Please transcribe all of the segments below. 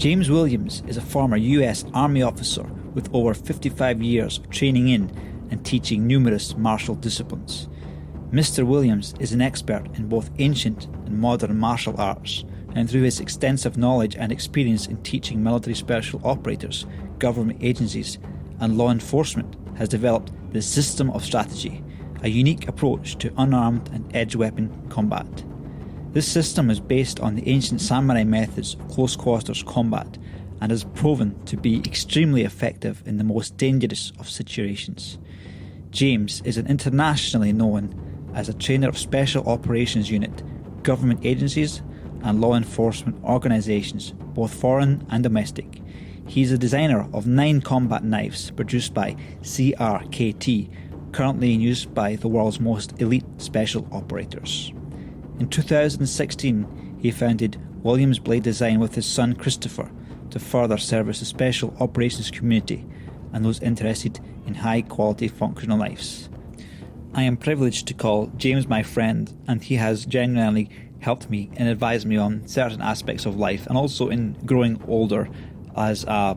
James Williams is a former US Army officer with over 55 years of training in and teaching numerous martial disciplines. Mr. Williams is an expert in both ancient and modern martial arts, and through his extensive knowledge and experience in teaching military special operators, government agencies, and law enforcement, has developed the System of Strategy, a unique approach to unarmed and edge weapon combat. This system is based on the ancient samurai methods of close quarters combat and has proven to be extremely effective in the most dangerous of situations. James is an internationally known as a trainer of Special Operations Unit, government agencies and law enforcement organisations, both foreign and domestic. He is a designer of 9 combat knives produced by CRKT, currently in use by the world's most elite special operators. In 2016, he founded Williams Blade Design with his son Christopher to further service the special operations community and those interested in high-quality functional knives. I am privileged to call James my friend, and he has genuinely helped me and advised me on certain aspects of life, and also in growing older as a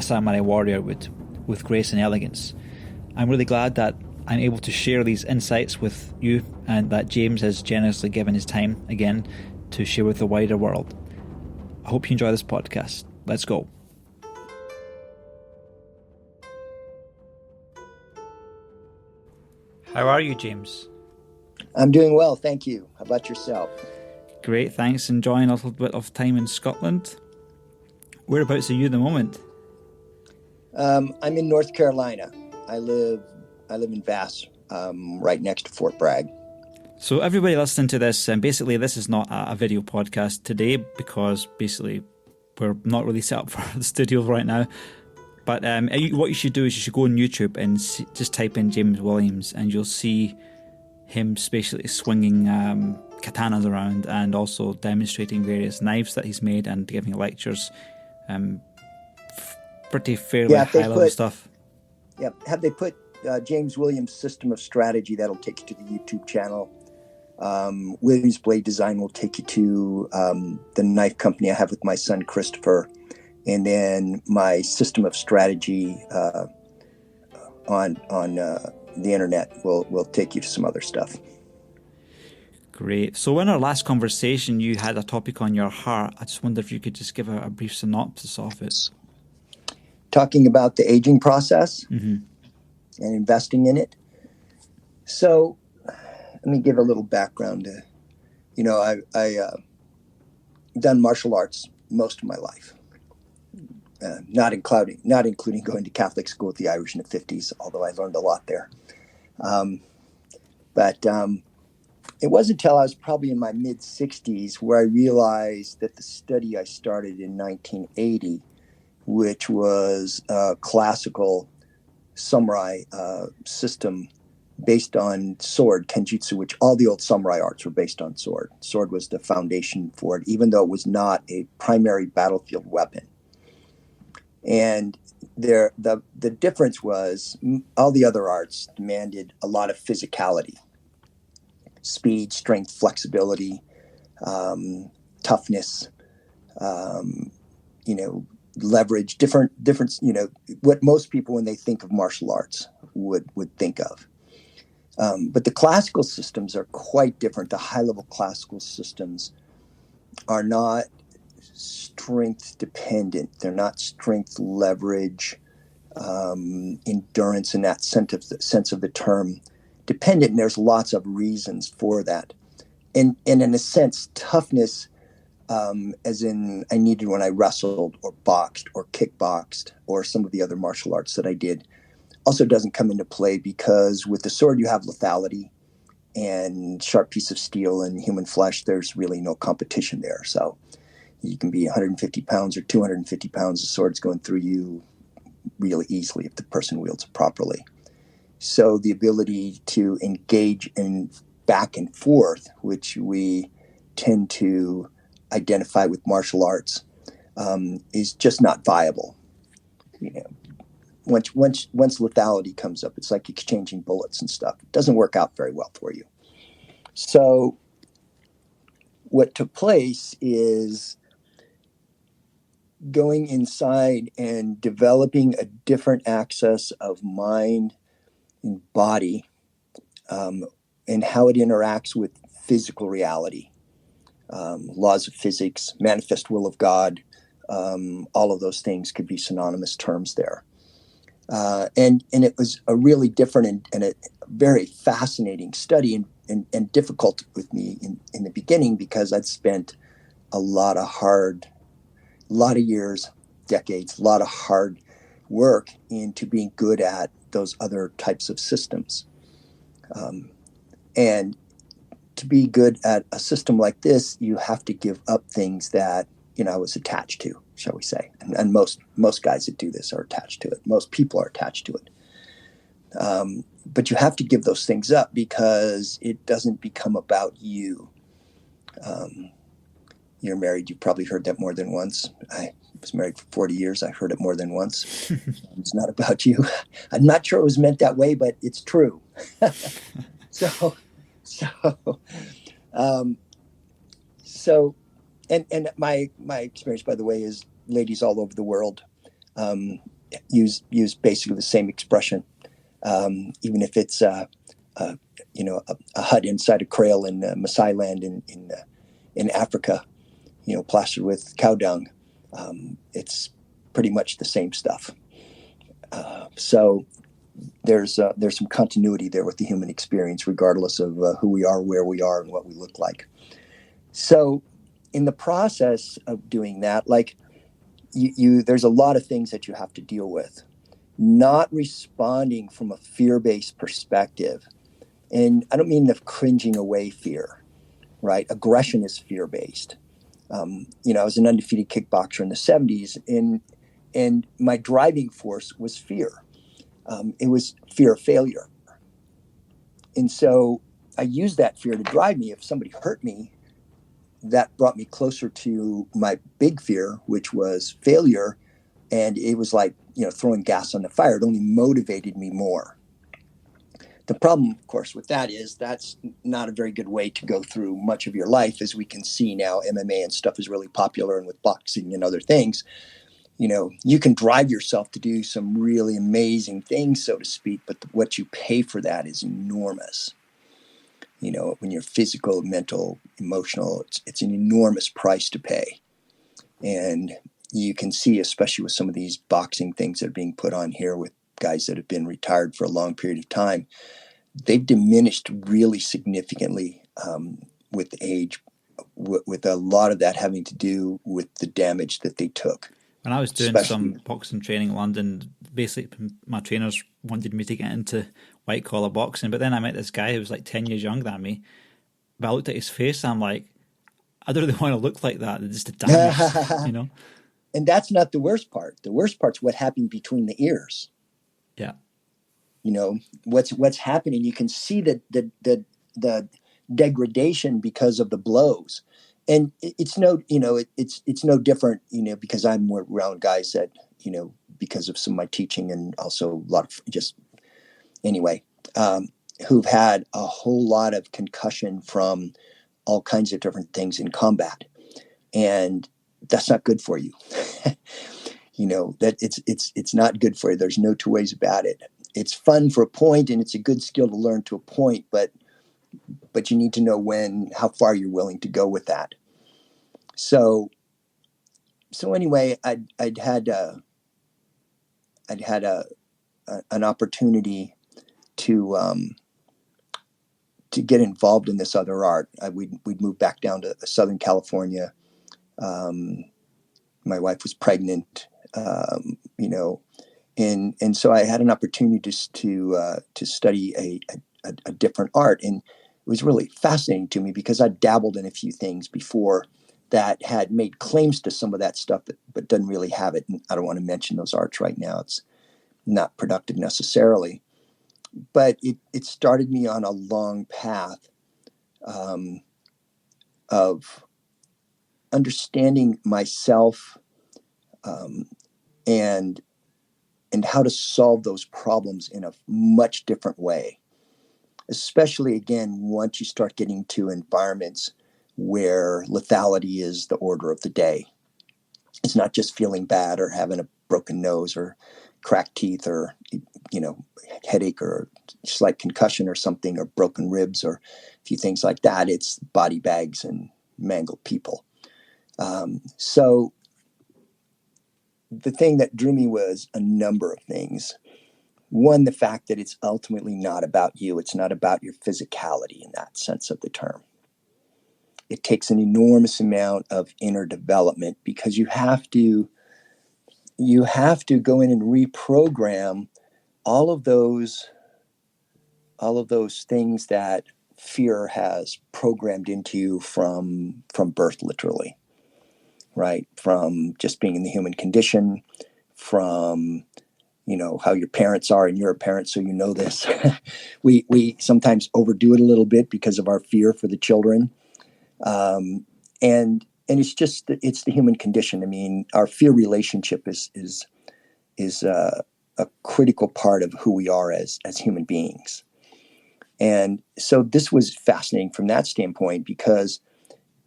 samurai warrior with grace and elegance. I'm really glad that I'm able to share these insights with you, and that James has generously given his time again to share with the wider world. I hope you enjoy this podcast. Let's go. How are you, James? I'm doing well, thank you. How about yourself? Great, thanks. Enjoying a little bit of time in Scotland. Whereabouts are you at the moment? I'm in North Carolina. I live in Vass, right next to Fort Bragg. So everybody listening to this, and basically this is not a video podcast today because basically we're not really set up for the studio right now. But what you should do is you should go on YouTube and just type in James Williams, and you'll see him basically swinging katanas around and also demonstrating various knives that he's made and giving lectures. Pretty fairly high-level stuff. Yeah, have they put James Williams' System of Strategy? That'll take you to the YouTube channel. Williams Blade Design will take you to the knife company I have with my son Christopher, and then my System of Strategy on the internet will take you to some other stuff. Great. So in our last conversation, you had a topic on your heart. I just wonder if you could just give a brief synopsis of it. Talking about the aging process. Mm-hmm. And investing in it. So let me give a little background. I've done martial arts most of my life, not including going to Catholic school with the Irish in the 50s, although I learned a lot there. But it wasn't until I was probably in my mid-60s where I realized that the study I started in 1980, which was classical samurai system based on sword, kenjutsu, which all the old samurai arts were based on sword. Sword was the foundation for it, even though it was not a primary battlefield weapon. And the difference was all the other arts demanded a lot of physicality, speed, strength, flexibility, toughness, leverage, different, what most people when they think of martial arts would think of. But the classical systems are quite different. The high-level classical systems are not strength dependent. They're not strength, leverage, endurance in that sense of the term dependent. And there's lots of reasons for that. And in a sense, toughness, as in I needed when I wrestled or boxed or kickboxed or some of the other martial arts that I did, also doesn't come into play because with the sword you have lethality and sharp piece of steel and human flesh. There's really no competition there. So you can be 150 pounds or 250 pounds. The sword's going through you really easily if the person wields it properly. So the ability to engage in back and forth, which we tend to identify with martial arts, is just not viable. Once lethality comes up, it's like exchanging bullets and stuff. It doesn't work out very well for you. So what took place is going inside and developing a different access of mind and body, and how it interacts with physical reality, laws of physics, manifest will of God. All of those things could be synonymous terms there. And it was a really different and a very fascinating study, and difficult with me in the beginning, because I'd spent a lot of years, decades, a lot of hard work into being good at those other types of systems. And to be good at a system like this, you have to give up things that, I was attached to, shall we say. And most guys that do this are attached to it. Most people are attached to it. But you have to give those things up, because it doesn't become about you. You're married. You've probably heard that more than once. I was married for 40 years. I heard it more than once. It's not about you. I'm not sure it was meant that way, but it's true. So, and my experience, by the way, is ladies all over the world use basically the same expression, even if it's a hut inside a kraal in Maasai land in Africa, plastered with cow dung. It's pretty much the same stuff. So there's some continuity there with the human experience, regardless of who we are, where we are, and what we look like. So in the process of doing that, like there's a lot of things that you have to deal with. Not responding from a fear-based perspective. And I don't mean the cringing away fear, right? Aggression is fear-based. I was an undefeated kickboxer in the 70s, and my driving force was fear. It was fear of failure. And so I used that fear to drive me. If somebody hurt me, that brought me closer to my big fear, which was failure. And it was like, throwing gas on the fire. It only motivated me more. The problem, of course, with that is that's not a very good way to go through much of your life. As we can see now, MMA and stuff is really popular, and with boxing and other things, you can drive yourself to do some really amazing things, so to speak, but what you pay for that is enormous. When you're physical, mental, emotional, it's an enormous price to pay. And you can see, especially with some of these boxing things that are being put on here with guys that have been retired for a long period of time, they've diminished really significantly with age, with a lot of that having to do with the damage that they took. When I was doing some boxing training in London, basically my trainers wanted me to get into white collar boxing, but then I met this guy who was like 10 years younger than me. But I looked at his face and I'm like, I don't really want to look like that. It's just the damage, And that's not the worst part. The worst part's what happened between the ears. Yeah. What's happening. You can see the degradation because of the blows. And it's no different, because I'm more around guys that, because of some of my teaching, and also a lot of just anyway, who've had a whole lot of concussion from all kinds of different things in combat. And that's not good for you. That it's not good for you. There's no two ways about it. It's fun for a point, and it's a good skill to learn to a point, but you need to know how far you're willing to go with that. So anyway, I'd had an opportunity to get involved in this other art. We'd moved back down to Southern California. My wife was pregnant, and so I had an opportunity to study a different art, and it was really fascinating to me because I dabbled in a few things before that had made claims to some of that stuff, but doesn't really have it. And I don't want to mention those arts right now. It's not productive necessarily, but it started me on a long path of understanding myself and how to solve those problems in a much different way. Especially, again, once you start getting to environments where lethality is the order of the day. It's not just feeling bad or having a broken nose or cracked teeth or, headache or slight concussion or something, or broken ribs or a few things like that. It's body bags and mangled people. So the thing that drew me was a number of things. One, the fact that it's ultimately not about you. It's not about your physicality in that sense of the term. It takes an enormous amount of inner development, because you have to go in and reprogram all of those things that fear has programmed into you from birth, literally, right? From just being in the human condition, from how your parents are, and you're a parent, so this. we sometimes overdo it a little bit because of our fear for the children, and it's the human condition. I mean, our fear relationship is a critical part of who we are as human beings. And so this was fascinating from that standpoint, because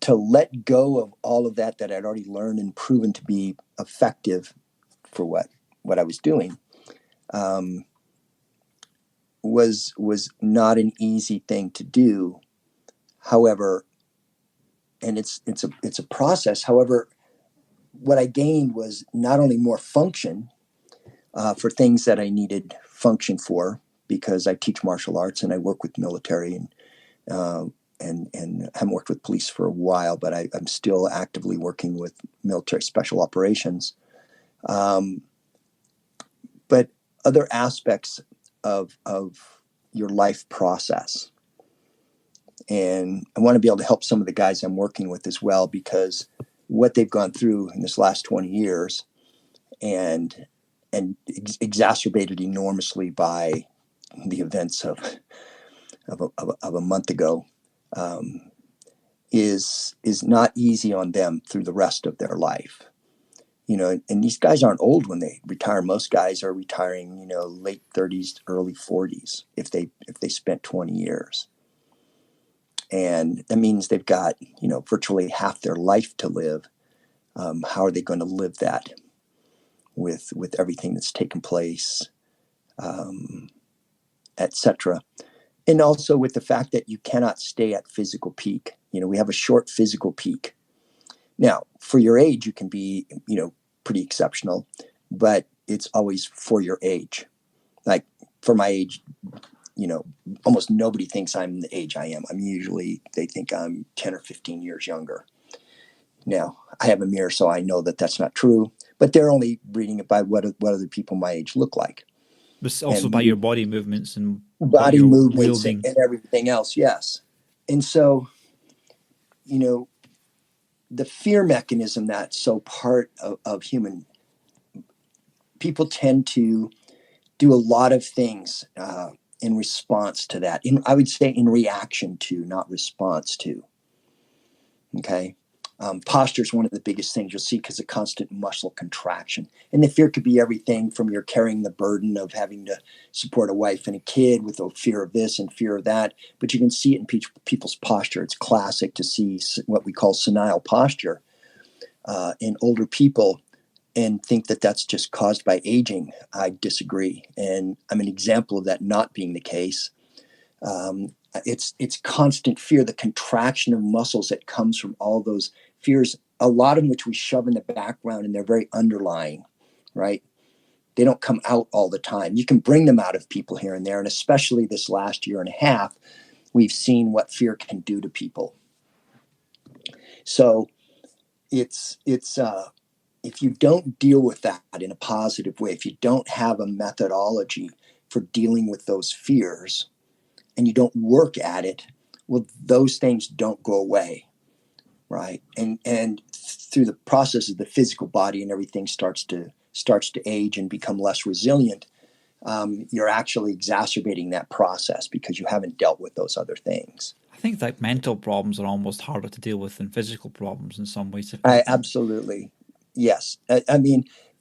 to let go of all of that I'd already learned and proven to be effective for what I was doing, was not an easy thing to do. However, and it's a process. However, what I gained was not only more function for things that I needed function for, because I teach martial arts and I work with military and haven't worked with police for a while, but I'm still actively working with military special operations. But other aspects of your life process. And I want to be able to help some of the guys I'm working with as well, because what they've gone through in this last 20 years and exacerbated enormously by the events of a month ago, is not easy on them through the rest of their life. And these guys aren't old when they retire. Most guys are retiring, late 30s, early 40s, if they spent 20 years. And that means they've got, virtually half their life to live. How are they going to live that with everything that's taken place, etc. And also with the fact that you cannot stay at physical peak. We have a short physical peak. Now, for your age, you can be, pretty exceptional, but it's always for your age. Like for my age, almost nobody thinks I'm the age I am. They think I'm 10 or 15 years younger. Now, I have a mirror, so I know that that's not true, but they're only reading it by what other people my age look like. But also by your body movements and body movements wielding. and everything else. Yes. And so, the fear mechanism that's so part of human, people tend to do a lot of things in response to that. I would say in reaction to, not response to. Okay. Posture is one of the biggest things you'll see, because of constant muscle contraction. And the fear could be everything from you're carrying the burden of having to support a wife and a kid with a fear of this and fear of that. But you can see it in people's posture. It's classic to see what we call senile posture in older people and think that that's just caused by aging. I disagree. And I'm an example of that not being the case. It's constant fear, the contraction of muscles that comes from all those fears, a lot of which we shove in the background, and they're very underlying, right? They don't come out all the time. You can bring them out of people here and there. And especially this last year and a half, we've seen what fear can do to people. So it's if you don't deal with that in a positive way, if you don't have a methodology for dealing with those fears, and you don't work at it, well, those things don't go away, right? And through the process of the physical body and everything starts to age and become less resilient, you're actually exacerbating that process because you haven't dealt with those other things. I think that mental problems are almost harder to deal with than physical problems in some ways. Absolutely. Yes.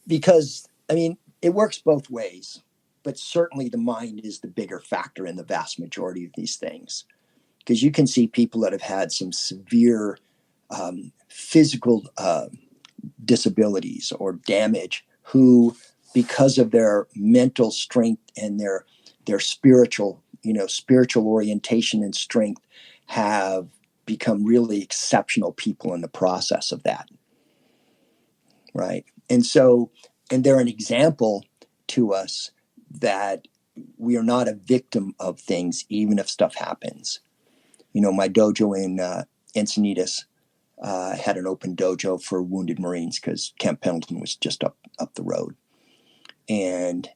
Because it works both ways. But certainly the mind is the bigger factor in the vast majority of these things, because you can see people that have had some severe physical disabilities or damage, who, because of their mental strength and their spiritual orientation and strength, have become really exceptional people in the process of that. Right. And they're an example to us that we are not a victim of things, even if stuff happens. My dojo in Encinitas had an open dojo for wounded Marines because Camp Pendleton was just up the road. And,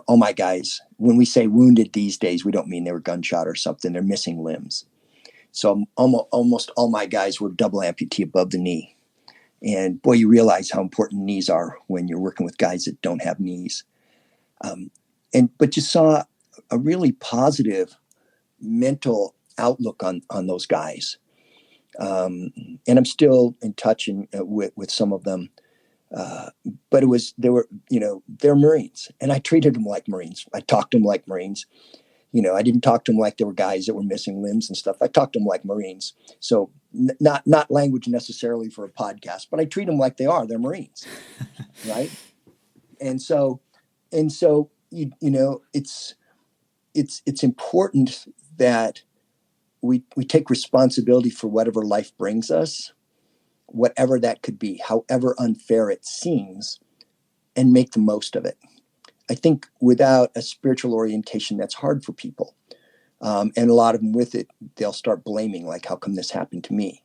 all my guys, when we say wounded these days, we don't mean they were gunshot or something. They're missing limbs. So almost all my guys were double amputee above the knee. And boy, you realize how important knees are when you're working with guys that don't have knees. But you saw a really positive mental outlook on those guys. And I'm still in touch with some of them. But they're Marines, and I treated them like Marines. I talked to them like Marines. I didn't talk to them like they were guys that were missing limbs and stuff. I talked to them like Marines. So not language necessarily for a podcast, but I treat them like they are. They're Marines, right? And so it's important that we take responsibility for whatever life brings us, whatever that could be, however unfair it seems, and make the most of it. I think without a spiritual orientation, that's hard for people. And a lot of them with it, they'll start blaming, like, how come this happened to me?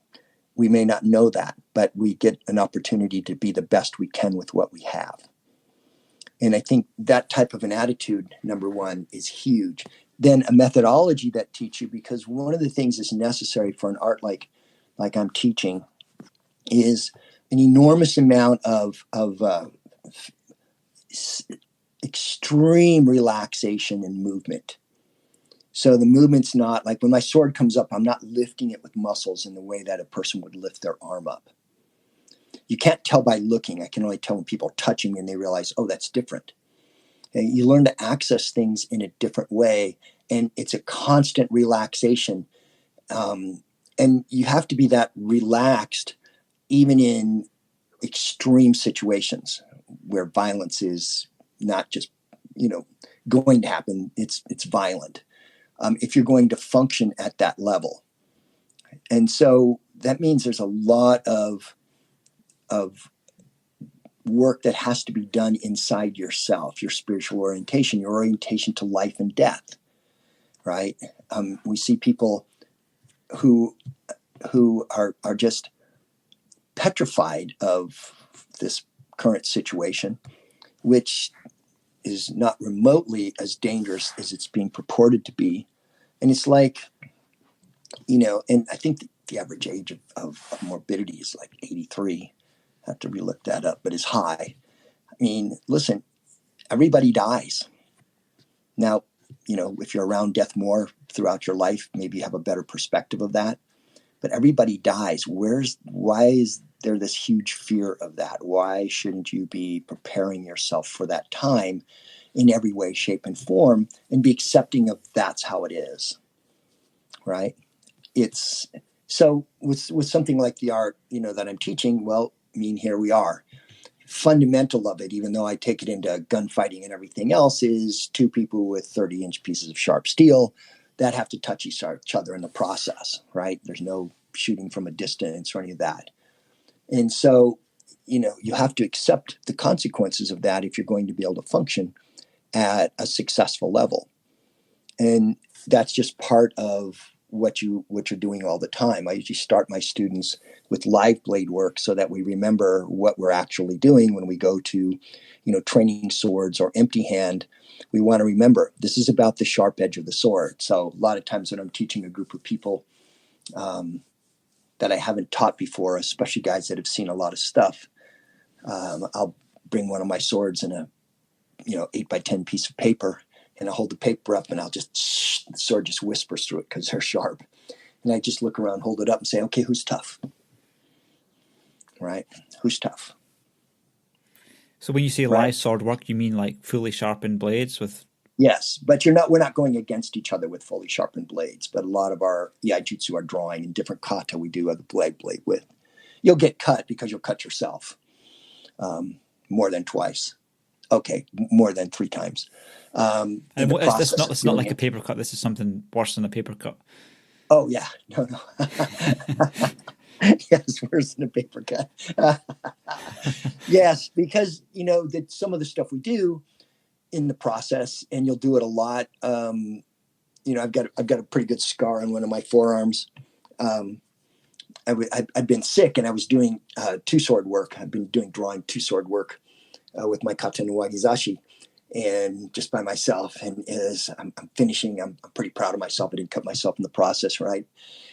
We may not know that, but we get an opportunity to be the best we can with what we have. And I think that type of an attitude, number one, is huge. Then a methodology that teaches you, because one of the things that's necessary for an art like I'm teaching is an enormous amount of extreme relaxation and movement. So the movement's not like when my sword comes up, I'm not lifting it with muscles in the way that a person would lift their arm up. You can't tell by looking. I can only tell when people are touching me and they realize, oh, that's different. And you learn to access things in a different way, and it's a constant relaxation. And you have to be that relaxed even in extreme situations where violence is not just, going to happen. It's violent. If you're going to function at that level. And so that means there's a lot of work that has to be done inside yourself, your spiritual orientation, your orientation to life and death, right? We see people who are just petrified of this current situation, which is not remotely as dangerous as it's being purported to be. And it's like, and I think the average age of morbidity is like 83. I have to relook that up, but it's high. I mean, listen, everybody dies. Now, if you're around death more throughout your life, maybe you have a better perspective of that. But everybody dies. Why is there this huge fear of that? Why shouldn't you be preparing yourself for that time in every way, shape, and form, and be accepting of that's how it is, right? It's so with something like the art, that I'm teaching. Well, here we are. Fundamental of it, even though I take it into gunfighting and everything else, is two people with 30-inch pieces of sharp steel that have to touch each other in the process, right? There's no shooting from a distance or any of that. And so, you have to accept the consequences of that if you're going to be able to function at a successful level. And that's just part of what you're doing all the time. I usually start my students with live blade work so that we remember what we're actually doing when we go to, training swords or empty hand. We want to remember this is about the sharp edge of the sword. So a lot of times when I'm teaching a group of people that I haven't taught before, especially guys that have seen a lot of stuff, I'll bring one of my swords in a 8x10 piece of paper, and I'll hold the paper up and the sword just whispers through it because they're sharp. And I just look around, hold it up and say, okay, who's tough? Right? Who's tough? So when you say live sword work, you mean like fully sharpened blades with? Yes, but we're not going against each other with fully sharpened blades. But a lot of our iaijutsu are drawing in different kata we do the blade with. You'll get cut because you'll cut yourself. more than twice. Okay, more than 3 times. And it's not like a paper cut. This is something worse than a paper cut. Oh yeah, no. Yes, worse than a paper cut. Yes, because that some of the stuff we do in the process, and you'll do it a lot. I've got a pretty good scar on one of my forearms. I've been sick, and I was doing two-sword work. I've been drawing two-sword work with my kata no wakizashi, and just by myself. And as I'm finishing, I'm pretty proud of myself. I didn't cut myself in the process, right?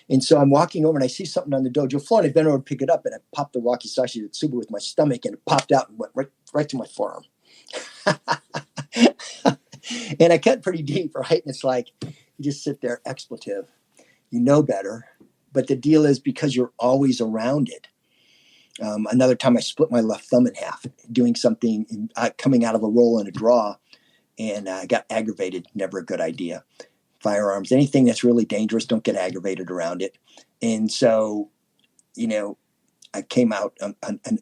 And so I'm walking over, and I see something on the dojo floor, and I bent over to pick it up, and I popped the wakizashi to tsuba with my stomach, and it popped out and went right to my forearm. And I cut pretty deep, right? And it's like, you just sit there, expletive. You know better. But the deal is, because you're always around it. Another time I split my left thumb in half, doing something, coming out of a roll and a draw, and I got aggravated. Never a good idea. Firearms, anything that's really dangerous, don't get aggravated around it. And so, I came out on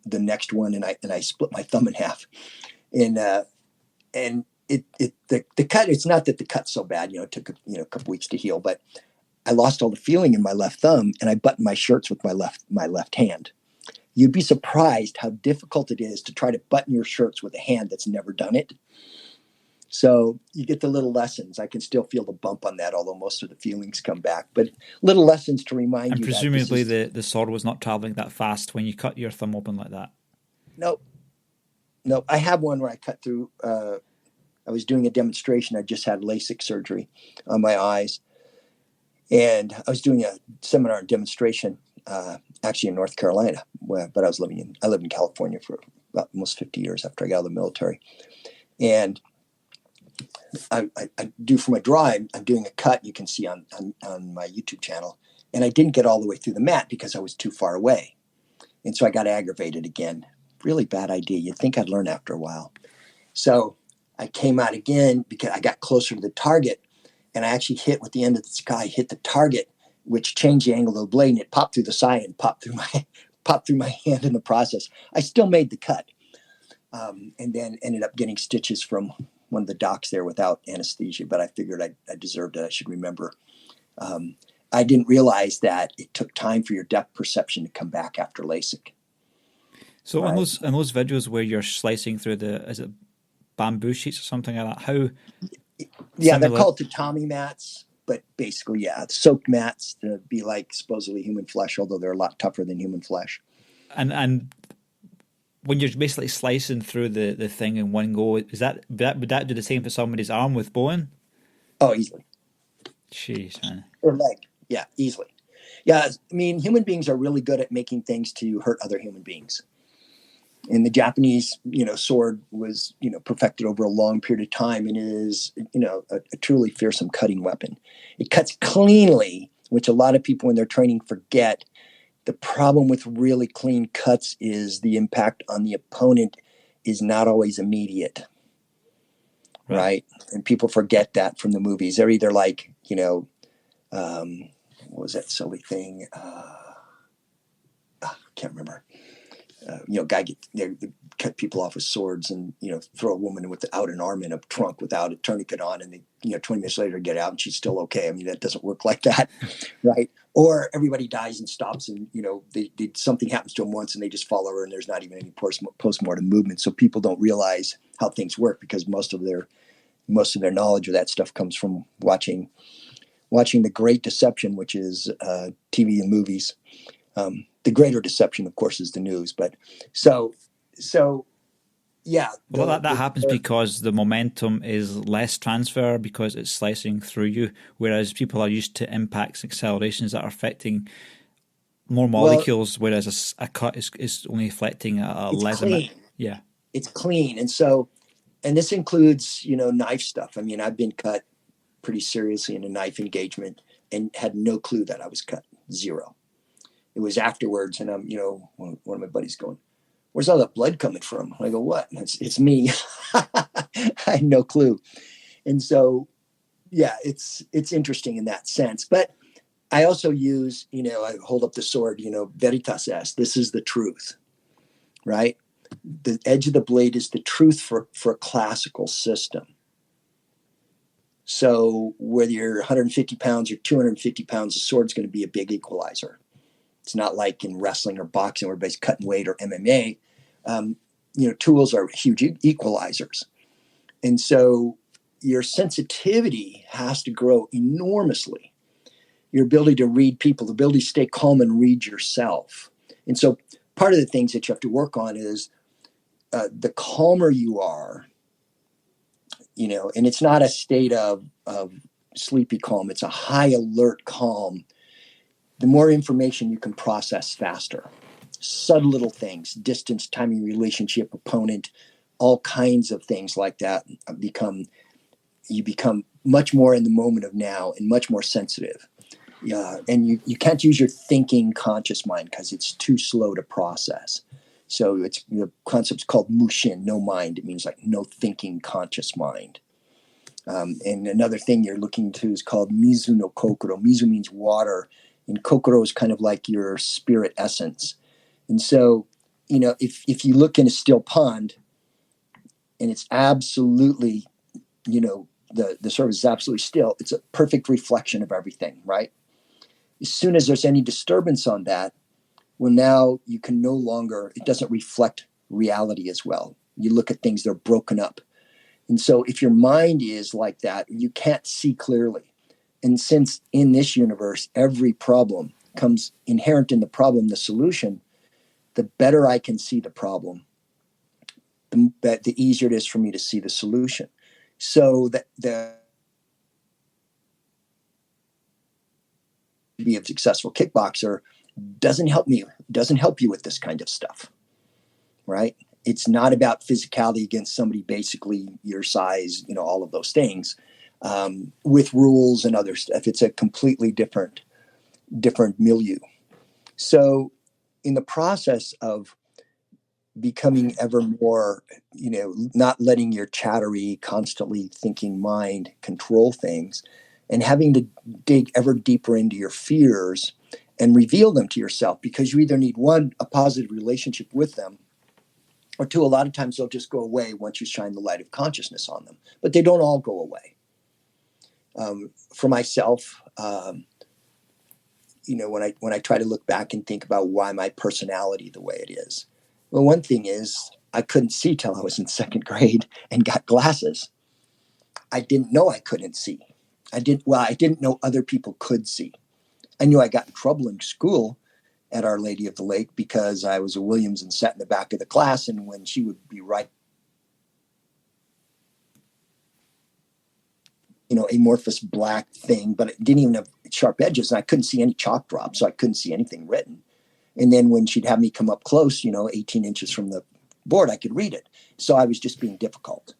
the next one, and I split my thumb in half. And the cut, it's not that the cut's so bad, it took a couple weeks to heal, but I lost all the feeling in my left thumb, and I buttoned my shirts with my left hand. You'd be surprised how difficult it is to try to button your shirts with a hand that's never done it. So you get the little lessons. I can still feel the bump on that, although most of the feelings come back. But little lessons to remind you. And presumably the sword was not traveling that fast when you cut your thumb open like that. Nope. I have one where I cut through. I was doing a demonstration. I just had LASIK surgery on my eyes. And I was doing a seminar and demonstration, actually in North Carolina, but I lived in California for about almost 50 years after I got out of the military. And I do for my draw, I'm doing a cut you can see on my YouTube channel. And I didn't get all the way through the mat because I was too far away. And so I got aggravated again. Really bad idea. You'd think I'd learn after a while. So I came out again because I got closer to the target. And I actually hit with the end of the sky, hit the target, which changed the angle of the blade, and it popped through the side and popped through my hand in the process. I still made the cut, and then ended up getting stitches from one of the docs there without anesthesia. But I figured I deserved it. I should remember. I didn't realize that it took time for your depth perception to come back after LASIK. So right? in those videos where you're slicing through is it bamboo sheets or something like that? How? Yeah, they're called tatami mats, but basically, soaked mats to be like supposedly human flesh, although they're a lot tougher than human flesh. And when you're basically slicing through the thing in one go, would that do the same for somebody's arm with bowing? Oh, easily. Jeez, man. Or leg, yeah, easily. Yeah, I mean, human beings are really good at making things to hurt other human beings. And the Japanese, sword was, perfected over a long period of time, and is, a truly fearsome cutting weapon. It cuts cleanly, which a lot of people in their training forget. The problem with really clean cuts is the impact on the opponent is not always immediate, right? And people forget that from the movies. They're either like, what was that silly thing? I can't remember. They cut people off with swords and, throw a woman without an arm in a trunk without a tourniquet on, and they, 20 minutes later get out and she's still okay. I mean, that doesn't work like that, right? Or everybody dies and stops, and, something happens to them once and they just fall over and there's not even any post-mortem movement. So people don't realize how things work because most of their knowledge of that stuff comes from watching The Great Deception, which is TV and movies. The greater deception, of course, is the news. But so yeah. Well, that happens because the momentum is less transfer because it's slicing through you, whereas people are used to impacts, accelerations that are affecting more molecules, whereas a cut is only affecting a less amount. Yeah, it's clean, and this includes knife stuff. I mean, I've been cut pretty seriously in a knife engagement and had no clue that I was cut. Zero. It was afterwards, and I'm, one of my buddies going, "Where's all that blood coming from?" I go, "What?" And it's me. I had no clue. And so, yeah, it's interesting in that sense. But I also use, I hold up the sword, veritas est. This is the truth, right? The edge of the blade is the truth for a classical system. So whether you're 150 pounds or 250 pounds, the sword's going to be a big equalizer. It's not like in wrestling or boxing where everybody's cutting weight, or MMA. Tools are huge equalizers. And so your sensitivity has to grow enormously. Your ability to read people, the ability to stay calm and read yourself. And so part of the things that you have to work on is the calmer you are, and it's not a state of sleepy calm. It's a high alert calm. The more information you can process faster. Subtle little things, distance, timing, relationship, opponent, all kinds of things like that you become much more in the moment of now and much more sensitive. And you can't use your thinking conscious mind because it's too slow to process. So the concept's called mushin, no mind. It means like no thinking conscious mind. And another thing you're looking to is called mizu no kokoro. Mizu means water, and kokoro is kind of like your spirit essence. And so, if you look in a still pond and it's absolutely, the surface is absolutely still, it's a perfect reflection of everything, right? As soon as there's any disturbance on that, well, now you can no longer, it doesn't reflect reality as well. You look at things, they're broken up. And so if your mind is like that, you can't see clearly. And since in this universe, every problem comes inherent in the problem, the solution, the better I can see the problem, the easier it is for me to see the solution. So that to be a successful kickboxer doesn't help you with this kind of stuff, right? It's not about physicality against somebody basically your size, all of those things, with rules and other stuff. It's a completely different milieu. So in the process of becoming ever more, not letting your chattery, constantly thinking mind control things, and having to dig ever deeper into your fears and reveal them to yourself, because you either need one, a positive relationship with them, or two, a lot of times they'll just go away once you shine the light of consciousness on them. But they don't all go away. For myself, when I try to look back and think about why my personality the way it is, well, one thing is I couldn't see till I was in second grade and got glasses. I didn't know I couldn't see. I didn't know other people could see. I knew I got in trouble in school at Our Lady of the Lake because I was a Williams and sat in the back of the class, and when she would be right, amorphous black thing, but it didn't even have sharp edges, and I couldn't see any chalk drops, so I couldn't see anything written. And then when she'd have me come up close, 18 inches from the board, I could read it. So I was just being difficult.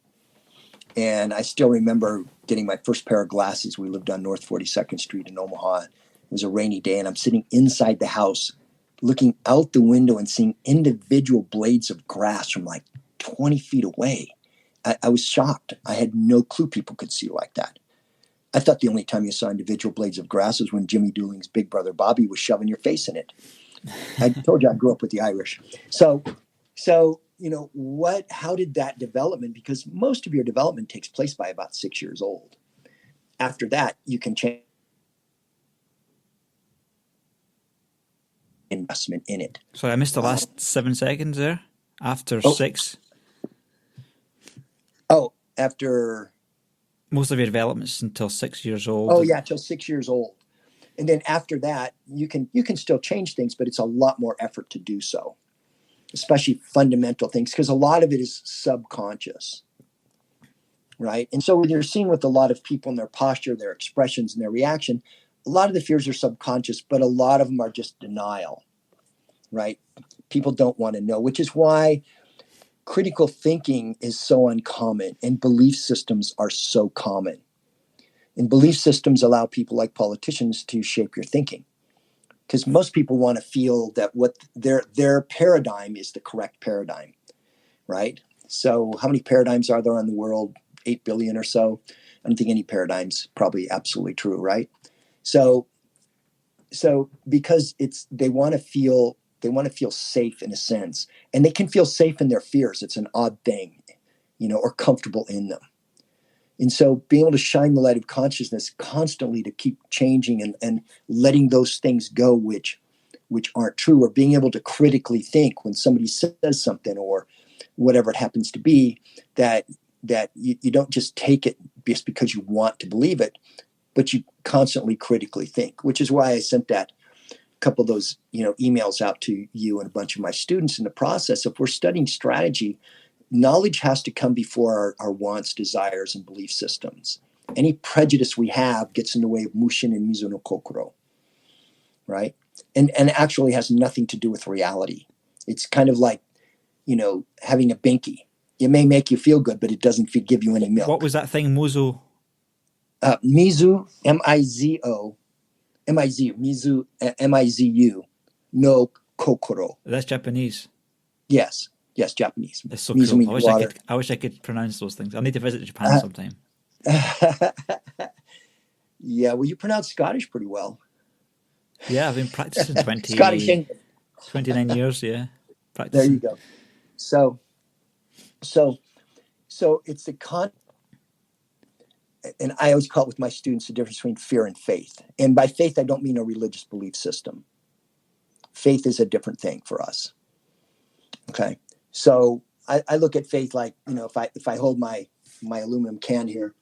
And I still remember getting my first pair of glasses. We lived on North 42nd Street in Omaha. It was a rainy day, and I'm sitting inside the house looking out the window and seeing individual blades of grass from like 20 feet away. I was shocked. I had no clue people could see like that. I thought the only time you saw individual blades of grass was when Jimmy Dooling's big brother Bobby was shoving your face in it. I told you I grew up with the Irish. So how did that development, because most of your development takes place by about 6 years old. After that, you can change investment in it. Sorry, I missed the last 7 seconds there. After 6. After most of your developments until 6 years old. Oh yeah, till 6 years old. And then after that, you can still change things, but it's a lot more effort to do so, especially fundamental things, because a lot of it is subconscious, right? And so when you're seeing with a lot of people and their posture, their expressions, and their reaction, a lot of the fears are subconscious, but a lot of them are just denial, right? People don't want to know, which is why critical thinking is so uncommon and belief systems are so common. And belief systems allow people like politicians to shape your thinking, because most people want to feel that what their paradigm is the correct paradigm, right? So how many paradigms are there in the world? 8 billion or so. I don't think any paradigm's probably absolutely true, right? So because they want to feel They want to feel safe in a sense, and they can feel safe in their fears. It's an odd thing, or comfortable in them. And so being able to shine the light of consciousness constantly to keep changing and letting those things go which aren't true, or being able to critically think when somebody says something or whatever it happens to be, that you don't just take it just because you want to believe it, but you constantly critically think, which is why I sent that couple of those emails out to you and a bunch of my students in the process. If we're studying strategy, knowledge has to come before our wants, desires, and belief systems. Any prejudice we have gets in the way of mushin and mizu no kokoro, right? And actually has nothing to do with reality. It's kind of like, having a binky. It may make you feel good, but it doesn't give you any milk. What was that thing, Muzo? Mizu, M-I-Z-O, Mizu, M-I-Z-U, no kokoro. That's Japanese. Yes, Japanese. It's so Mizu cool. I wish I could pronounce those things. I'll need to visit Japan sometime. Yeah, well, you pronounce Scottish pretty well. Yeah, I've been practicing 29 years, yeah. Practicing. There you go. So it's the and I always call it with my students the difference between fear and faith. And by faith, I don't mean a religious belief system. Faith is a different thing for us. Okay. So I look at faith like, if I hold my aluminum can here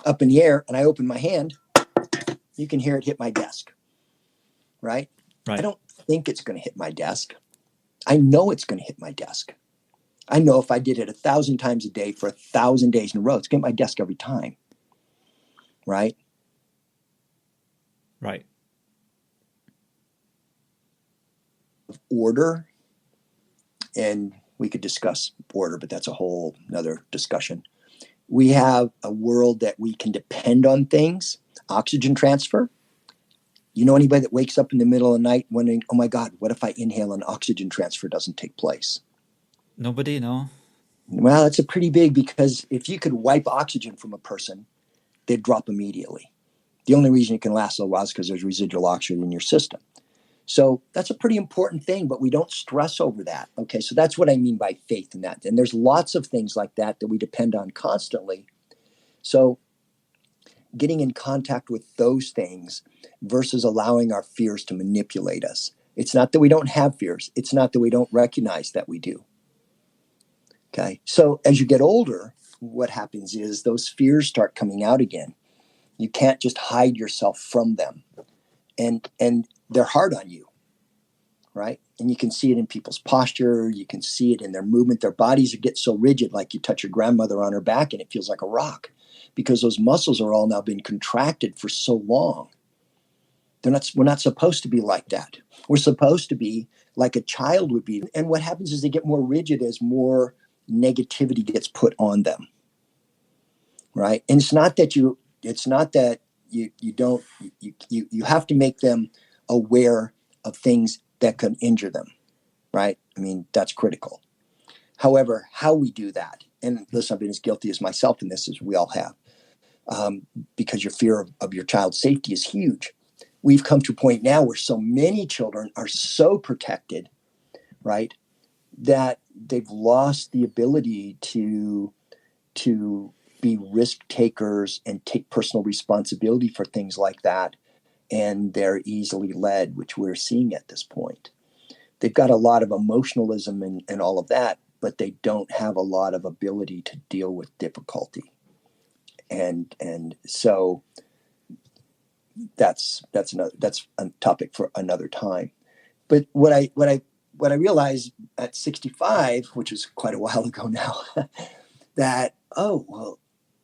up in the air and I open my hand, you can hear it hit my desk. Right? I don't think it's going to hit my desk. I know it's going to hit my desk. I know if I did it 1,000 times a day for 1,000 days in a row, it's going to hit my desk every time. Right? Right. Order, and we could discuss order, but that's a whole nother discussion. We have a world that we can depend on things. Oxygen transfer. You know anybody that wakes up in the middle of the night wondering, oh my God, what if I inhale and oxygen transfer doesn't take place? Nobody, no. Well, it's a pretty big, because if you could wipe oxygen from a person, they'd drop immediately. The only reason it can last a while is because there's residual oxygen in your system. So that's a pretty important thing, but we don't stress over that. Okay, so that's what I mean by faith in that. And there's lots of things like that we depend on constantly. So getting in contact with those things versus allowing our fears to manipulate us. It's not that we don't have fears. It's not that we don't recognize that we do. Okay, so as you get older, what happens is those fears start coming out again. You can't just hide yourself from them. And they're hard on you, right? And you can see it in people's posture. You can see it in their movement. Their bodies get so rigid, like you touch your grandmother on her back and it feels like a rock, because those muscles are all now been contracted for so long. We're not supposed to be like that. We're supposed to be like a child would be. And what happens is they get more rigid as more negativity gets put on them, right? And it's not that you have to make them aware of things that can injure them, right? I mean, that's critical. However, how we do that, and listen, I've been as guilty as myself in this as we all have, because your fear of your child's safety is huge. We've come to a point now where so many children are so protected, right, that they've lost the ability to be risk takers and take personal responsibility for things like that. And they're easily led, which we're seeing at this point. They've got a lot of emotionalism and all of that, but they don't have a lot of ability to deal with difficulty. And so that's a topic for another time. But what I realized at 65, which is quite a while ago now, that, oh, well,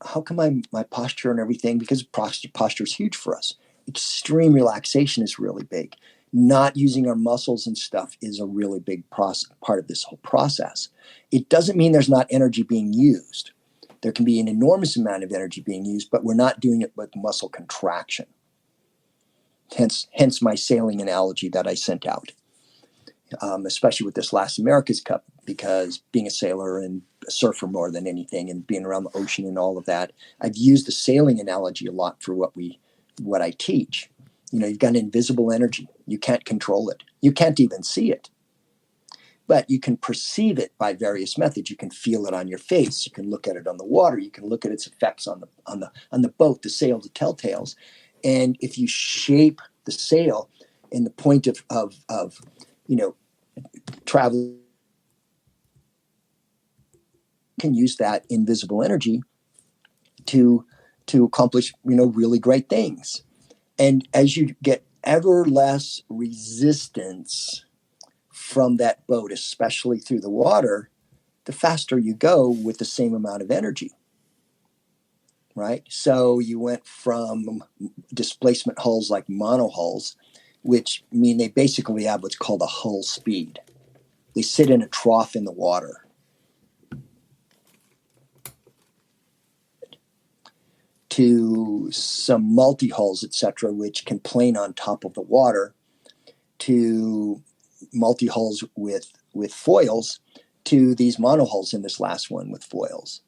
how come my posture and everything, because posture is huge for us. Extreme relaxation is really big. Not using our muscles and stuff is a really big part of this whole process. It doesn't mean there's not energy being used. There can be an enormous amount of energy being used, but we're not doing it with muscle contraction. Hence my sailing analogy that I sent out, especially with this last America's Cup, because being a sailor and a surfer more than anything, and being around the ocean and all of that, I've used the sailing analogy a lot for what I teach. You've got an invisible energy. You can't control it. You can't even see it. But you can perceive it by various methods. You can feel it on your face. You can look at it on the water. You can look at its effects on the boat, the sail, the telltales. And if you shape the sail in the point of travel, you can use that invisible energy to accomplish really great things. And as you get ever less resistance from that boat, especially through the water, the faster you go with the same amount of energy, right? So you went from displacement hulls like monohulls, which mean they basically have what's called a hull speed. They sit in a trough in the water. To some multi-hulls, etc., which can plane on top of the water, to multi-hulls with foils, to these monohulls in this last one with foils.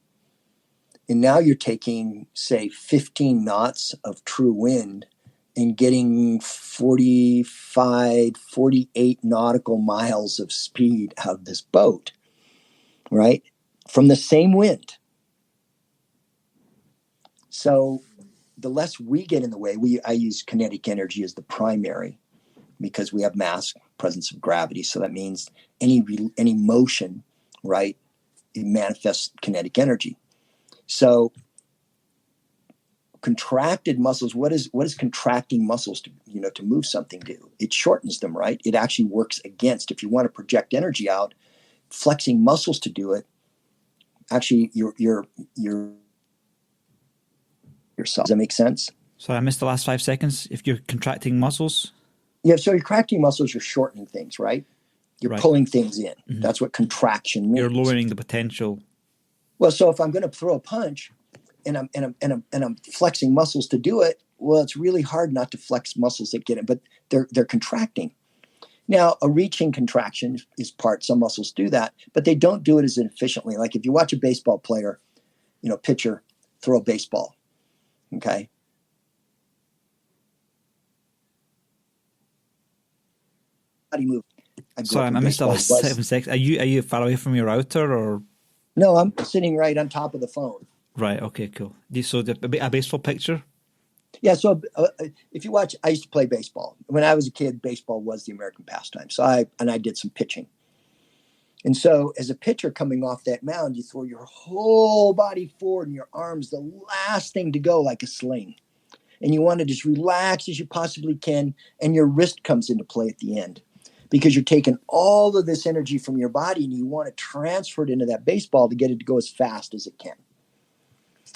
And now you're taking, say, 15 knots of true wind and getting 45, 48 nautical miles of speed out of this boat, right? From the same wind. So the less we get in the way, I use kinetic energy as the primary because we have mass, presence of gravity. So that means any motion, right, it manifests kinetic energy. So contracted muscles, what is contracting muscles to move something do? It shortens them, right? It actually works against. If you want to project energy out, flexing muscles to do it, actually you're yourself. Does that make sense? Sorry, I missed the last 5 seconds. If you're contracting muscles? Yeah, so you're contracting muscles, you're shortening things, right? You're pulling things in. Mm-hmm. That's what contraction means. You're lowering the potential. Well, so if I'm going to throw a punch and I'm flexing muscles to do it, well, it's really hard not to flex muscles that get it, but they're contracting. Now, a reaching contraction is part. Some muscles do that, but they don't do it as efficiently. Like if you watch a baseball player, pitcher throw a baseball. Okay. How do you move? Sorry, I missed the last 7 seconds. Are you far away from your router or? No, I'm sitting right on top of the phone. Right. Okay. Cool. So a baseball picture. Yeah. So if you watch, I used to play baseball when I was a kid. Baseball was the American pastime. So I did some pitching. And so as a pitcher coming off that mound, you throw your whole body forward and your arms, the last thing to go, like a sling. And you want to just relax as you possibly can. And your wrist comes into play at the end because you're taking all of this energy from your body and you want to transfer it into that baseball to get it to go as fast as it can.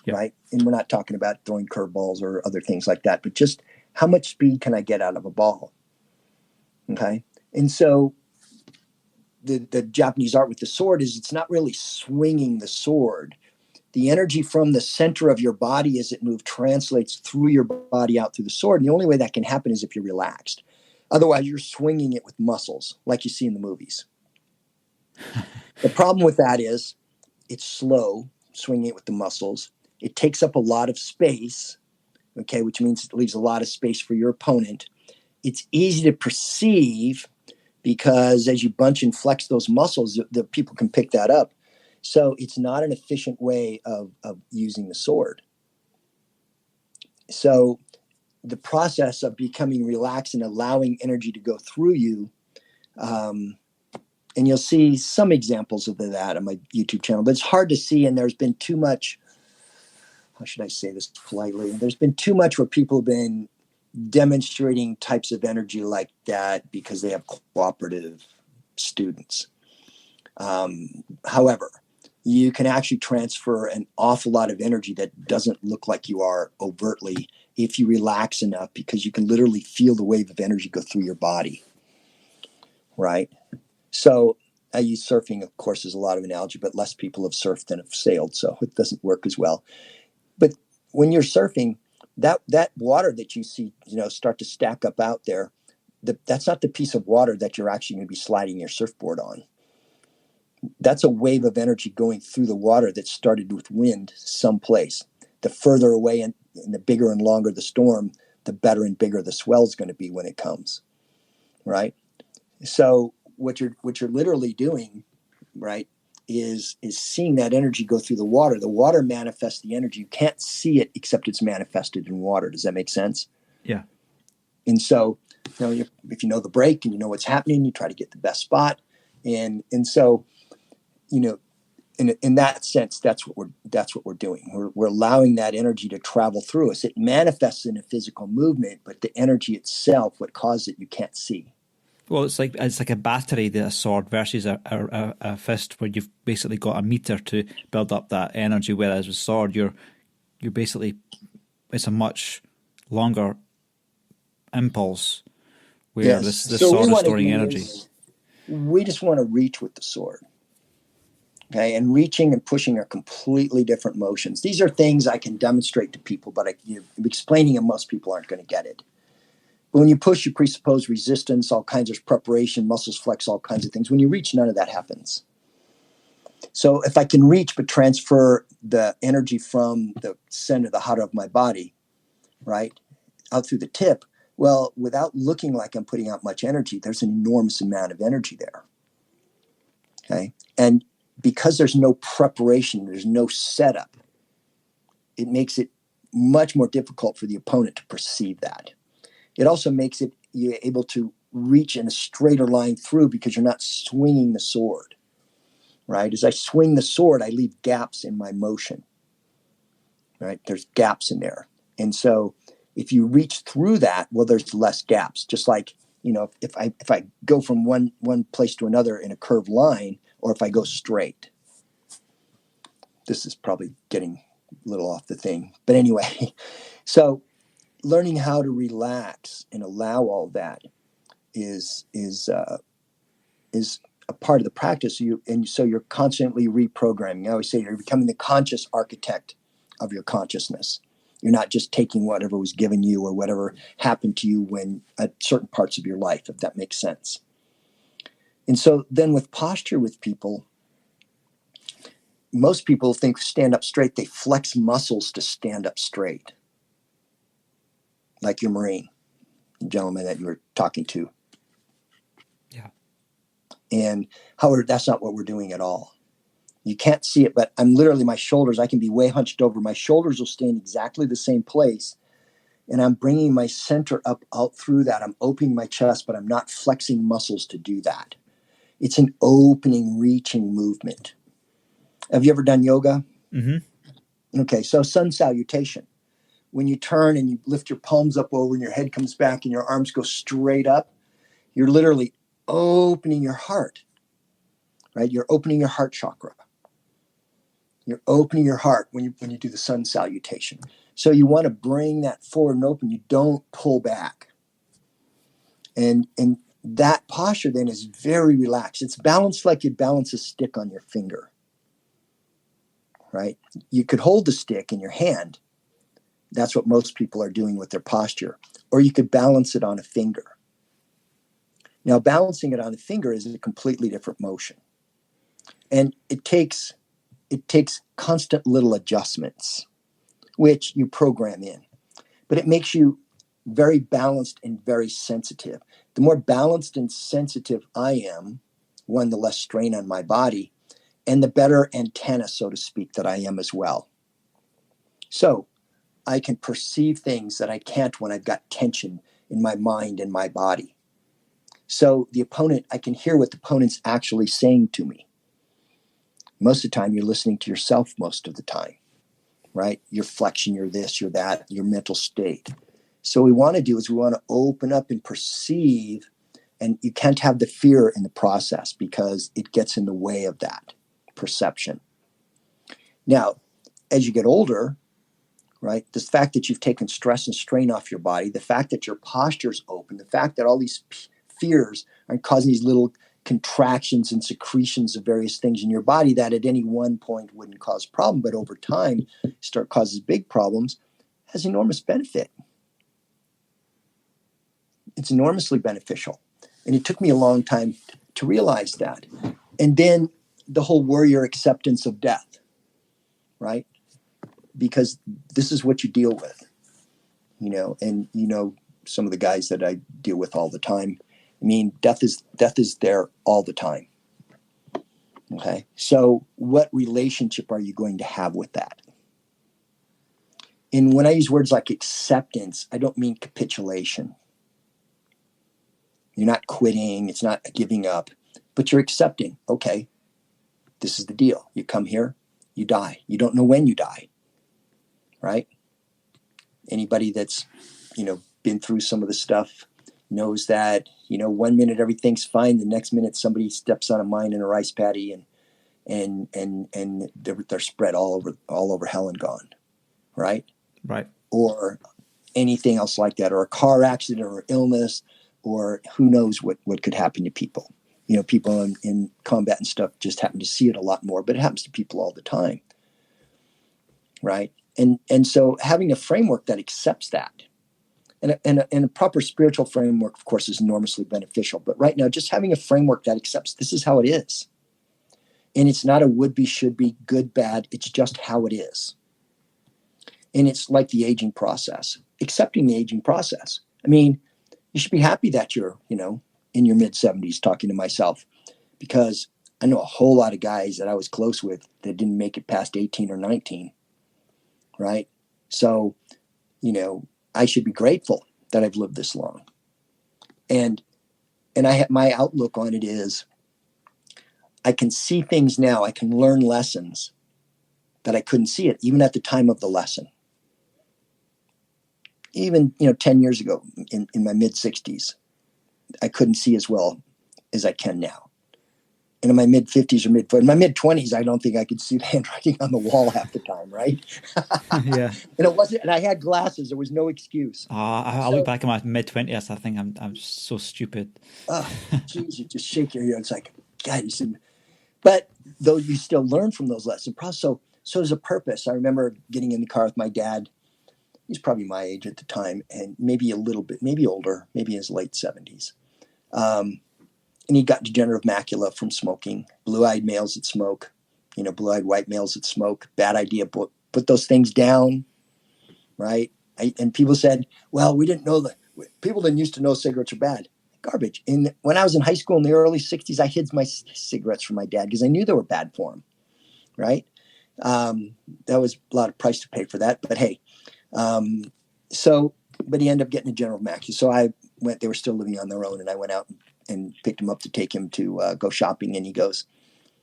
Yep. Right. And we're not talking about throwing curveballs or other things like that, but just how much speed can I get out of a ball? Okay. And so the Japanese art with the sword is it's not really swinging the sword. The energy from the center of your body as it moves translates through your body out through the sword. And the only way that can happen is if you're relaxed. Otherwise, you're swinging it with muscles like you see in the movies. The problem with that is it's slow, swinging it with the muscles. It takes up a lot of space, okay, which means it leaves a lot of space for your opponent. It's easy to perceive because as you bunch and flex those muscles, the people can pick that up. So it's not an efficient way of using the sword. So the process of becoming relaxed and allowing energy to go through you, and you'll see some examples of that on my YouTube channel, but it's hard to see, and there's been too much, how should I say this politely? There's been too much where people have been demonstrating types of energy like that because they have cooperative students. However, you can actually transfer an awful lot of energy that doesn't look like you are overtly if you relax enough, because you can literally feel the wave of energy go through your body, right? So I use surfing, of course, as a lot of analogy, but less people have surfed than have sailed, so it doesn't work as well. But when you're surfing, that water that you see, start to stack up out there, that's not the piece of water that you're actually going to be sliding your surfboard on. That's a wave of energy going through the water that started with wind someplace. The further away and the bigger and longer the storm, the better and bigger the swell is going to be when it comes, right? So what you're literally doing, right, is seeing that energy go through the water. The water manifests the energy. You can't see it except it's manifested in water. Does that make sense? Yeah. And so, if you know the break and you know what's happening, you try to get the best spot. And so, in that sense, that's what we're doing. We're allowing that energy to travel through us. It manifests in a physical movement, but the energy itself, what caused it, you can't see. Well, it's like a battery, a sword, versus a fist, where you've basically got a meter to build up that energy. Whereas with sword, you're basically, it's a much longer impulse, where Yes. this So sword is storing energy. We just want to reach with the sword. Okay, and reaching and pushing are completely different motions. These are things I can demonstrate to people, but explaining them, most people aren't going to get it. But when you push, you presuppose resistance, all kinds of preparation, muscles flex, all kinds of things. When you reach, none of that happens. So if I can reach but transfer the energy from the center, the heart of my body, right, out through the tip, well, without looking like I'm putting out much energy, there's an enormous amount of energy there. Okay, and because there's no preparation, there's no setup, it makes it much more difficult for the opponent to perceive that. It also makes it you're able to reach in a straighter line through because you're not swinging the sword, right? As I swing the sword, I leave gaps in my motion, right? There's gaps in there. And so if you reach through that, well, there's less gaps. Just like, if I go from one place to another in a curved line, or if I go straight. This is probably getting a little off the thing. But anyway, so learning how to relax and allow all that is a part of the practice. So you're constantly reprogramming. I always say you're becoming the conscious architect of your consciousness. You're not just taking whatever was given you or whatever happened to you when at certain parts of your life, if that makes sense. And so then with posture with people, most people think stand up straight. They flex muscles to stand up straight. Like your Marine, the gentleman that you were talking to. Yeah. And however, that's not what we're doing at all. You can't see it, but I'm literally, my shoulders, I can be way hunched over. My shoulders will stay in exactly the same place. And I'm bringing my center up out through that. I'm opening my chest, but I'm not flexing muscles to do that. It's an opening, reaching movement. Have you ever done yoga? Mm-hmm. Okay, so sun salutation. When you turn and you lift your palms up over and your head comes back and your arms go straight up, you're literally opening your heart, right? You're opening your heart chakra. You're opening your heart when you do the sun salutation. So you want to bring that forward and open. You don't pull back. And that posture then is very relaxed. It's balanced like you'd balance a stick on your finger, right? You could hold the stick in your hand. That's what most people are doing with their posture. Or you could balance it on a finger. Now, balancing it on a finger is a completely different motion. And it takes constant little adjustments, which you program in. But it makes you very balanced and very sensitive. The more balanced and sensitive I am, one, the less strain on my body, and the better antenna, so to speak, that I am as well. So I can perceive things that I can't when I've got tension in my mind and my body. So the opponent, I can hear what the opponent's actually saying to me. Most of the time, you're listening to yourself most of the time, right? Your flexion, you're this, you're that, your mental state. So what we want to do is we want to open up and perceive, and you can't have the fear in the process because it gets in the way of that perception. Now, as you get older, right, the fact that you've taken stress and strain off your body, the fact that your posture's open, the fact that all these fears are causing these little contractions and secretions of various things in your body that at any one point wouldn't cause problem, but over time start causes big problems, has enormous benefit. It's enormously beneficial. And it took me a long time to realize that. And then the whole warrior acceptance of death, right? Because this is what you deal with. and some of the guys that I deal with all the time. I mean, death is there all the time. Okay. So what relationship are you going to have with that? And when I use words like acceptance, I don't mean capitulation. You're not quitting. It's not giving up, but you're accepting. Okay, this is the deal. You come here, you die. You don't know when you die, right? Anybody that's, been through some of the stuff knows that, 1 minute everything's fine. The next minute somebody steps on a mine in a rice paddy and they're spread all over hell and gone, right? Right. Or anything else like that, or a car accident or illness, or who knows what could happen to people. People in combat and stuff just happen to see it a lot more, but it happens to people all the time, right? And so having a framework that accepts that, and a proper spiritual framework, of course, is enormously beneficial. But right now, just having a framework that accepts this is how it is. And it's not a would be, should be, good, bad. It's just how it is. And it's like the aging process, accepting the aging process. I mean, you should be happy that you're, in your mid 70s, talking to myself, because I know a whole lot of guys that I was close with that didn't make it past 18 or 19. Right. So, I should be grateful that I've lived this long. And my outlook on it is I can see things now. I can learn lessons that I couldn't see it even at the time of the lesson. Even, 10 years ago in my mid 60s, I couldn't see as well as I can now. And in my mid 50s or in my mid 20s, I don't think I could see the handwriting on the wall half the time, right? Yeah. And I had glasses. There was no excuse. I look back at my mid 20s. I think I'm so stupid. Geez, you just shake your head. It's like, God, but though you still learn from those lessons. So there's a purpose. I remember getting in the car with my dad. He's probably my age at the time, and maybe a little bit, maybe older, maybe in his late 70s. And he got degenerative macula from smoking. Blue-eyed males that smoke, blue-eyed white males that smoke. Bad idea. Put those things down, right? And people said, well, we didn't know that. People didn't used to know cigarettes are bad. Garbage. And when I was in high school in the early 60s, I hid my cigarettes from my dad because I knew they were bad for him, right? That was a lot of price to pay for that. But hey, but he ended up getting a general macula. So they were still living on their own, and I went out and picked him up to take him to go shopping. And he goes,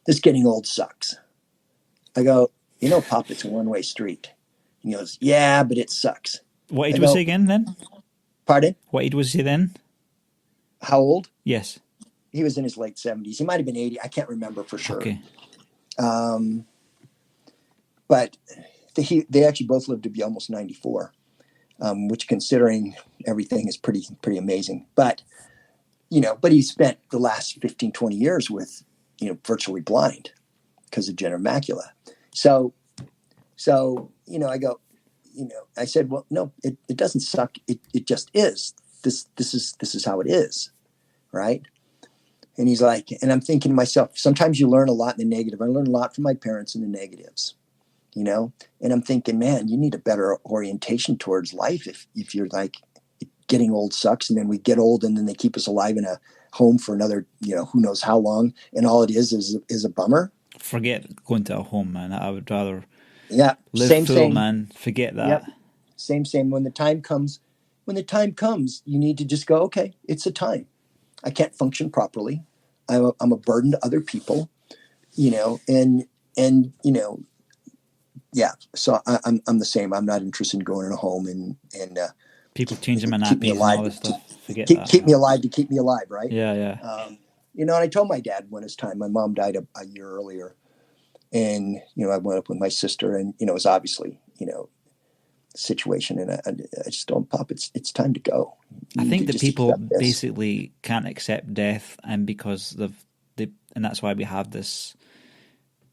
this getting old sucks. I go, Pop, it's a one-way street. He goes, yeah, but it sucks. What age was he again then? Pardon? What age was he then? How old? Yes. He was in his late 70s. He might have been 80. I can't remember for sure. Okay. But they actually both lived to be almost 94, which, considering everything, is pretty amazing. But he spent the last 15, 20 years with, virtually blind because of degenerative macula. So, I go, I said, well, no, it doesn't suck. It just is. This is how it is. Right. And he's like, and I'm thinking to myself, sometimes you learn a lot in the negative. I learned a lot from my parents in the negatives, and I'm thinking, man, you need a better orientation towards life. If you're like, getting old sucks, and then we get old and then they keep us alive in a home for another, who knows how long. And all it is a bummer. Forget going to a home, man. I would rather live full, man. Forget that. Yep. Same. When the time comes, you need to just go, okay, it's a time. I can't function properly. I'm a burden to other people, and yeah. So I'm the same. I'm not interested in going in a home and people changing my nappies and all this stuff. Forget that. Keep me alive to keep me alive, right? Yeah. And I told my dad when it's time. My mom died a year earlier, and I went up with my sister, and it was obviously situation, and I just told him, Pop, it's time to go. I think that people basically can't accept death, and because and that's why we have this.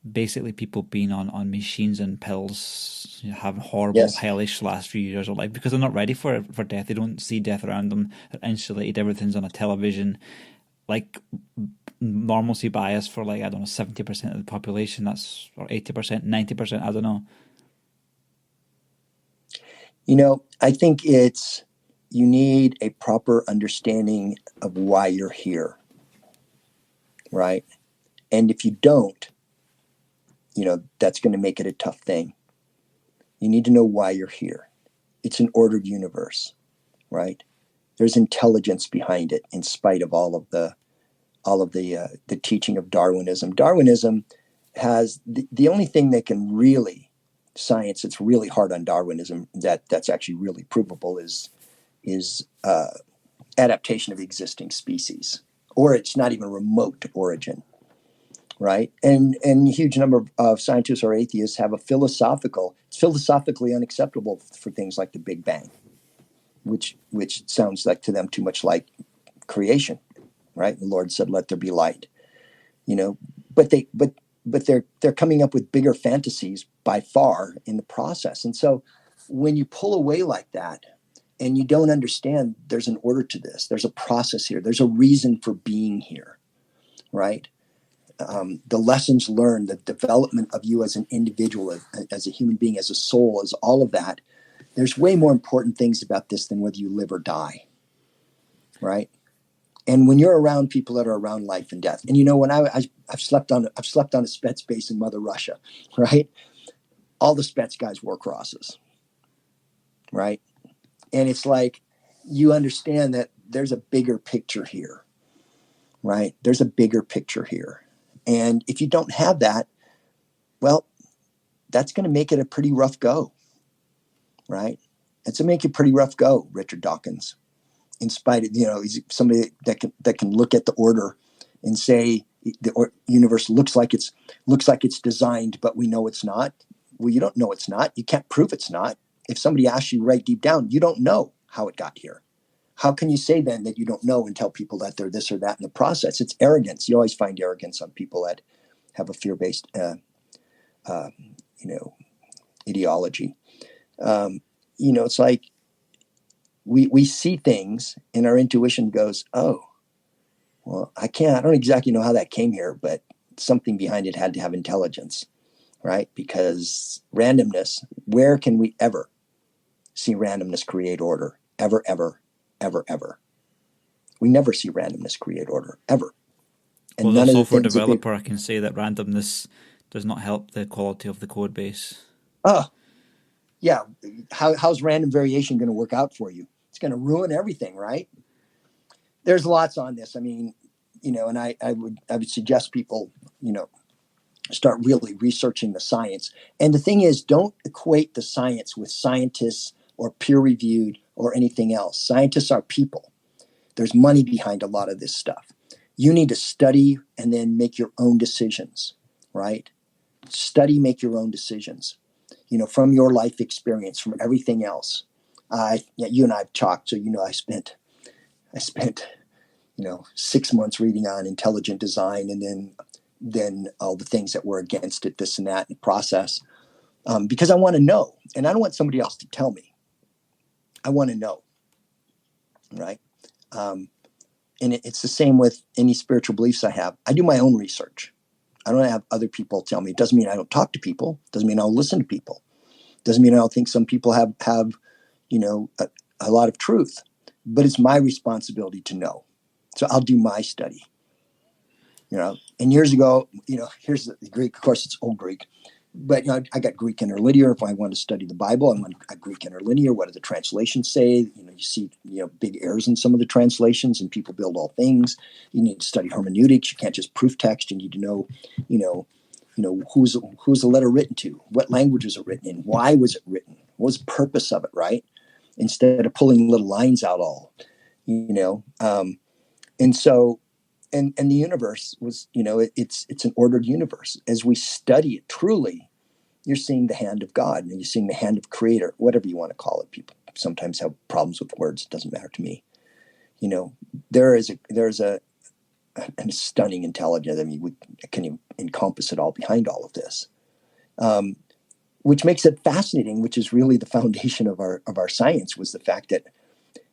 Basically, people being on machines and pills, having horrible, hellish last few years of life because they're not ready for death. They don't see death around them. They're insulated. Everything's on a television. Like normalcy bias for 70% of the population. Or 80%, 90%. I don't know. I think you need a proper understanding of why you're here, right? And if you don't, that's going to make it a tough thing. You need to know why you're here. It's an ordered universe, right? There's intelligence behind it, in spite of all of the teaching of Darwinism. Darwinism has the only thing that can really science. It's really hard on Darwinism that's actually really provable is adaptation of existing species, or it's not even remote origin, right? And a huge number of scientists or atheists have it's philosophically unacceptable for things like the Big Bang, which sounds like to them too much like creation, right? The Lord said, "Let there be light," but they're coming up with bigger fantasies by far in the process. And so when you pull away like that and you don't understand there's an order to this, there's a process here, there's a reason for being here, right? The lessons learned, the development of you as an individual, as a human being, as a soul, as all of that, there's way more important things about this than whether you live or die, right? And when you're around people that are around life and death, and when I've slept on a Spets base in Mother Russia, right? All the Spets guys wore crosses, right? And it's like you understand that there's a bigger picture here, right? There's a bigger picture here, and if you don't have that, well, that's going to make it a pretty rough go, right? It's going to make it a pretty rough go, Richard Dawkins. In spite of, he's somebody that can look at the order and say the universe looks like it's designed, but we know it's not. Well, you don't know it's not. You can't prove it's not. If somebody asks you right deep down, you don't know how it got here. How can you say then that you don't know and tell people that they're this or that in the process? It's arrogance. You always find arrogance on people that have a fear-based, ideology. It's like, we see things and our intuition goes, oh, well, I don't exactly know how that came here, but something behind it had to have intelligence, right? Because randomness, where can we ever see randomness create order? Ever, ever, ever, ever. We never see randomness create order, ever. And well, as a software developer, I can say that randomness does not help the quality of the code base. Oh, yeah. How's random variation going to work out for you? It's going to ruin everything, right? There's lots on this. I mean, and I would suggest people, start really researching the science. And the thing is, don't equate the science with scientists or peer-reviewed or anything else. Scientists are people. There's money behind a lot of this stuff. You need to study and then make your own decisions, right? Study, make your own decisions, from your life experience, from everything else. You and I have talked, so I spent 6 months reading on intelligent design, and then all the things that were against it, this and that, and the process, because I want to know, and I don't want somebody else to tell me. I want to know, right? And it's the same with any spiritual beliefs I have. I do my own research. I don't have other people tell me. It doesn't mean I don't talk to people. It doesn't mean I'll listen to people. It doesn't mean I don't think some people have a lot of truth. But it's my responsibility to know. So I'll do my study. And years ago, here's the Greek. Of course, it's Old Greek. But I got Greek interlinear. If I want to study the Bible, I want a Greek interlinear. What do the translations say? You see, big errors in some of the translations, and people build all things. You need to study hermeneutics. You can't just proof text. You need to know, who's the letter written to? What language was it written in? Why was it written? What was the purpose of it? Right? Instead of pulling little lines out all, and so. And the universe was, it's an ordered universe. As we study it truly, you're seeing the hand of God, and you're seeing the hand of Creator, whatever you want to call it. People sometimes have problems with words. It doesn't matter to me. There's a stunning intelligence. I mean, can you encompass it all behind all of this, which makes it fascinating. Which is really the foundation of our science, was the fact that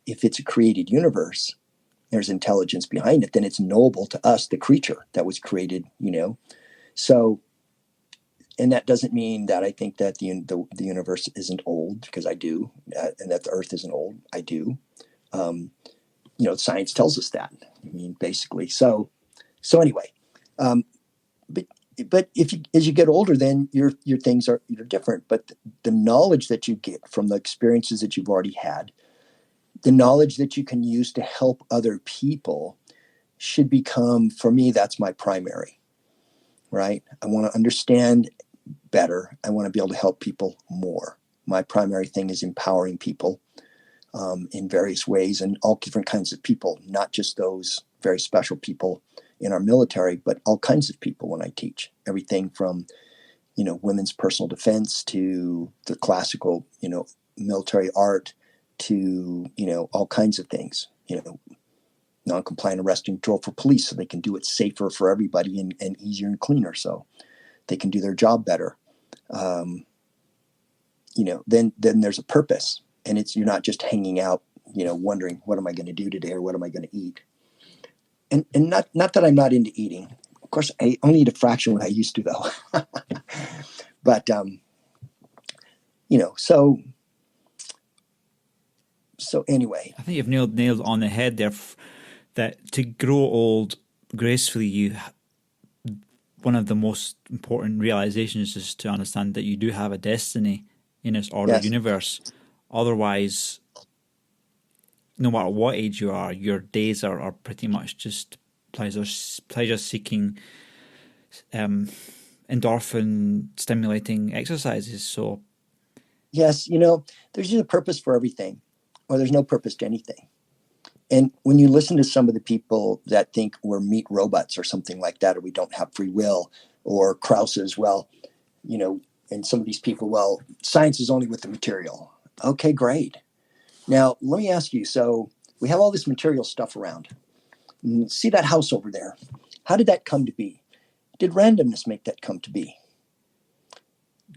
if it's a created universe, there's intelligence behind it, then it's knowable to us, the creature that was created, So And that doesn't mean that I think that the universe isn't old, because I do, and that the Earth isn't old. I do. Um, science tells us that. I mean, basically. So anyway, um, but as you get older, then your things are different. But the knowledge that you get from the experiences that you've already had, the knowledge that you can use to help other people, should become, for me, that's my primary. Right? I want to understand better. I want to be able to help people more. My primary thing is empowering people in various ways, and all different kinds of people, not just those very special people in our military, but all kinds of people when I teach. Everything from, women's personal defense to the classical, military art to, all kinds of things, non-compliant arrest and control for police so they can do it safer for everybody and easier and cleaner so they can do their job better. Then there's a purpose, and you're not just hanging out, wondering what am I going to do today or what am I going to eat. And not that I'm not into eating. Of course, I only eat a fraction what I used to, though. But so anyway, I think you've nailed on the head there. That to grow old gracefully, one of the most important realizations is to understand that you do have a destiny in this ordered universe. Otherwise, no matter what age you are, your days are pretty much just pleasure-seeking, endorphin-stimulating exercises. So, yes, there's either purpose for everything, or there's no purpose to anything. And when you listen to some of the people that think we're meat robots or something like that, or we don't have free will, or Krause's, and some of these people, science is only with the material. Okay, great. Now, let me ask you, so we have all this material stuff around. See that house over there? How did that come to be? Did randomness make that come to be?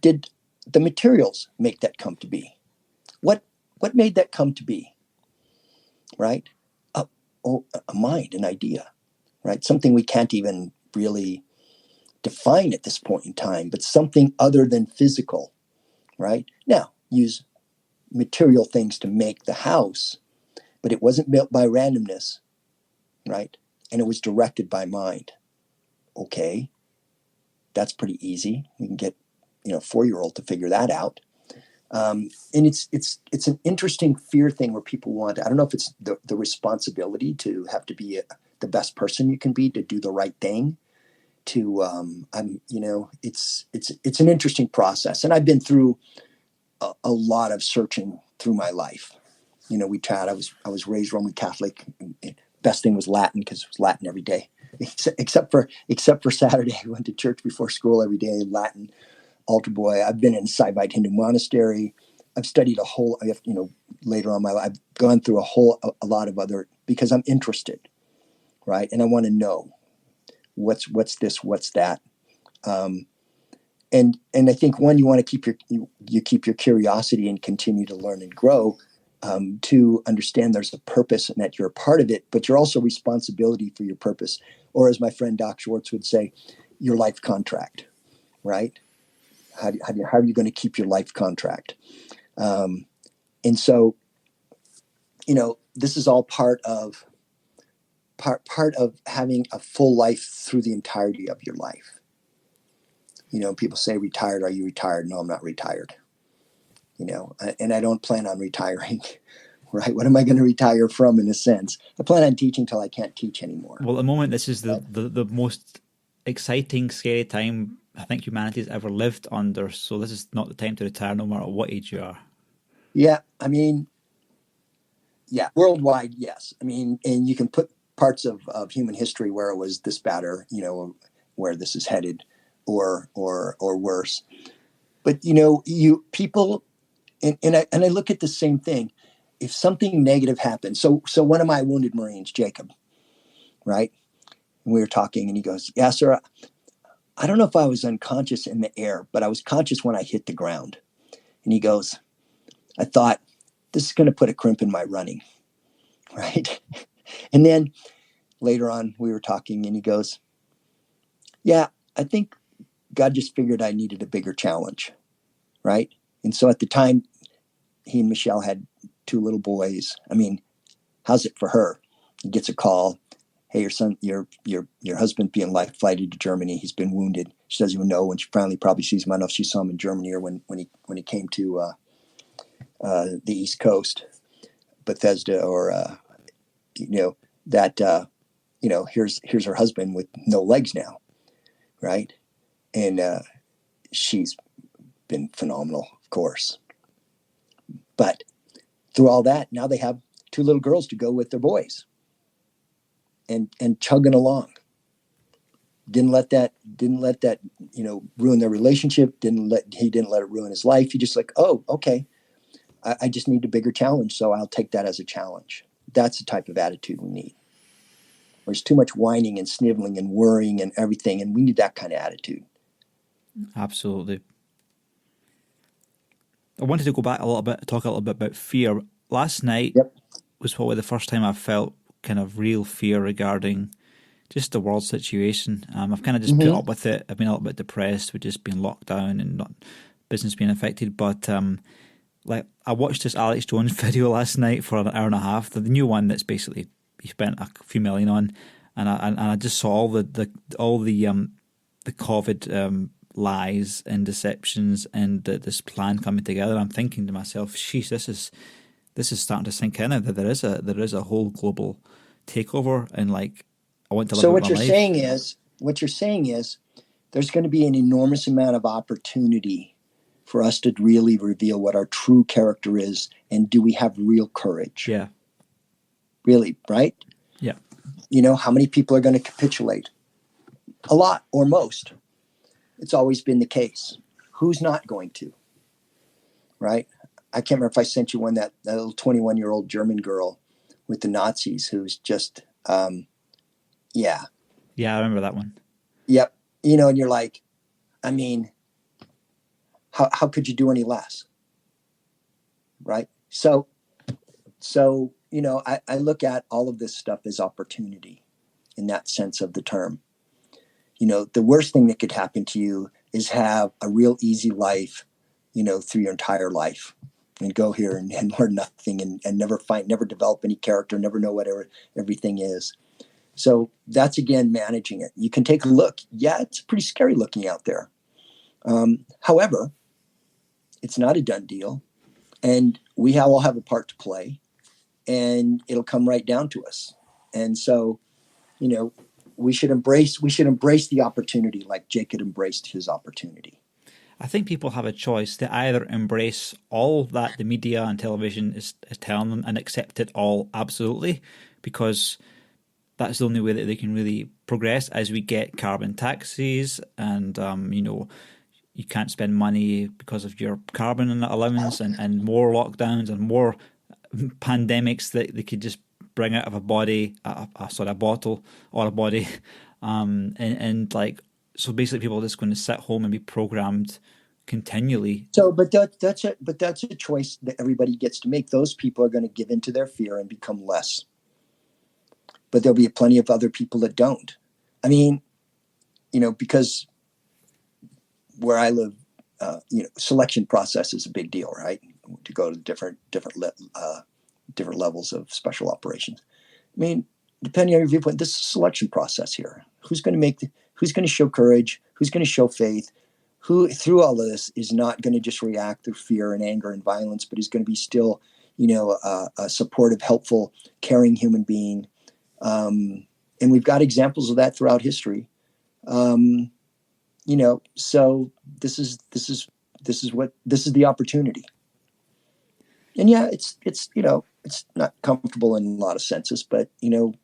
Did the materials make that come to be? What made that come to be? Right? A mind, an idea, right? Something we can't even really define at this point in time, but something other than physical, right? Now, use material things to make the house, but it wasn't built by randomness, right? And it was directed by mind. Okay, that's pretty easy. We can get, a 4-year-old to figure that out. And it's an interesting fear thing where people want, I don't know if it's the responsibility to have to be the best person you can be, to do the right thing, it's an interesting process. And I've been through a lot of searching through my life. We tried, I was raised Roman Catholic. Best thing was Latin, because it was Latin every day, except for Saturday. I went to church before school every day, Latin. Altar boy. I've been in a Saivite Hindu monastery. I've studied later on my life, I've gone through a lot of other, because I'm interested, right? And I want to know what's this, what's that. And I think, one, you want to keep your curiosity and continue to learn and grow, to understand there's a purpose and that you're a part of it, but you're also responsibility for your purpose. Or as my friend Doc Schwartz would say, your life contract, right? How are you going to keep your life contract? And so, this is all part of having a full life through the entirety of your life. People say retired. Are you retired? No, I'm not retired. And I don't plan on retiring. Right? What am I going to retire from, in a sense? I plan on teaching till I can't teach anymore. Well, at the moment, this is the most exciting, scary time I think humanity's ever lived under. So this is not the time to retire, no matter what age you are. Yeah, I mean, worldwide, yes. I mean, and you can put parts of human history where it was this bad, or where this is headed, or worse. But you people, and I look at the same thing. If something negative happens, so one of my wounded Marines, Jacob, right? And we were talking, and he goes, "Yeah, sir. I don't know if I was unconscious in the air, but I was conscious when I hit the ground." And he goes, "I thought, this is going to put a crimp in my running," right? And then later on, we were talking, and he goes, "Yeah, I think God just figured I needed a bigger challenge, right? And so at the time, he and Michelle had 2 little boys. I mean, how's it for her? He gets a call. Hey, your son, your husband being life flighted to Germany. He's been wounded. She doesn't even know when she finally probably sees him. I don't know if she saw him in Germany or when he came to the East Coast, Bethesda, or here's her husband with no legs now, right? And she's been phenomenal, of course. But through all that, now they have 2 little girls to go with their boys, and chugging along. Didn't let that ruin their relationship. He didn't let it ruin his life. He just like, oh, okay, I just need a bigger challenge, so I'll take that as a challenge. That's the type of attitude we need. There's too much whining and sniveling and worrying and everything, and we need that kind of attitude. Absolutely. I wanted to go back a little bit, talk a little bit about fear. Last night was probably the first time I felt kind of real fear regarding just the world situation. I've kind of just put up with it. I've been a little bit depressed with just being locked down and not business being affected. But like I watched this Alex Jones video last night for an hour and a half, the new one that's basically he spent a few million on, and I just saw all the COVID lies and deceptions and this plan coming together. I'm thinking to myself, "Sheesh, this is starting to sink in. That there is a whole global takeover, and like I want to live so my life." What you're saying is there's going to be an enormous amount of opportunity for us to really reveal what our true character is, and do we have real courage? Yeah. Really, right? Yeah. How many people are going to capitulate? A lot, or most. It's always been the case. Who's not going to? Right? I can't remember if I sent you one, that little 21-year-old German girl with the Nazis who's just, yeah. Yeah, I remember that one. Yep. And you're like, I mean, how could you do any less? Right? So I look at all of this stuff as opportunity in that sense of the term. The worst thing that could happen to you is have a real easy life, through your entire life, and go here and learn nothing and never develop any character, never know what everything is. So that's, again, managing it. You can take a look. Yeah, it's pretty scary looking out there. However, it's not a done deal, and we all have a part to play, and it'll come right down to us. And so, we should embrace the opportunity like Jacob embraced his opportunity. I think people have a choice. They either embrace all that the media and television is telling them and accept it all absolutely, because that's the only way that they can really progress as we get carbon taxes and, you can't spend money because of your carbon allowance and more lockdowns and more pandemics that they could just bring out of a bottle or a body. And like, so basically people are just going to sit home and be programmed continually. So, but that's a choice that everybody gets to make. Those people are going to give into their fear and become less. But there'll be plenty of other people that don't. I mean, because where I live, selection process is a big deal, right? To go to different levels of special operations. I mean, depending on your viewpoint, this is a selection process here. Who's going to show courage? Who's going to show faith? Who, through all of this, is not going to just react through fear and anger and violence, but is going to be still, a supportive, helpful, caring human being. And we've got examples of that throughout history. So this is the opportunity. And yeah, it's not comfortable in a lot of senses, but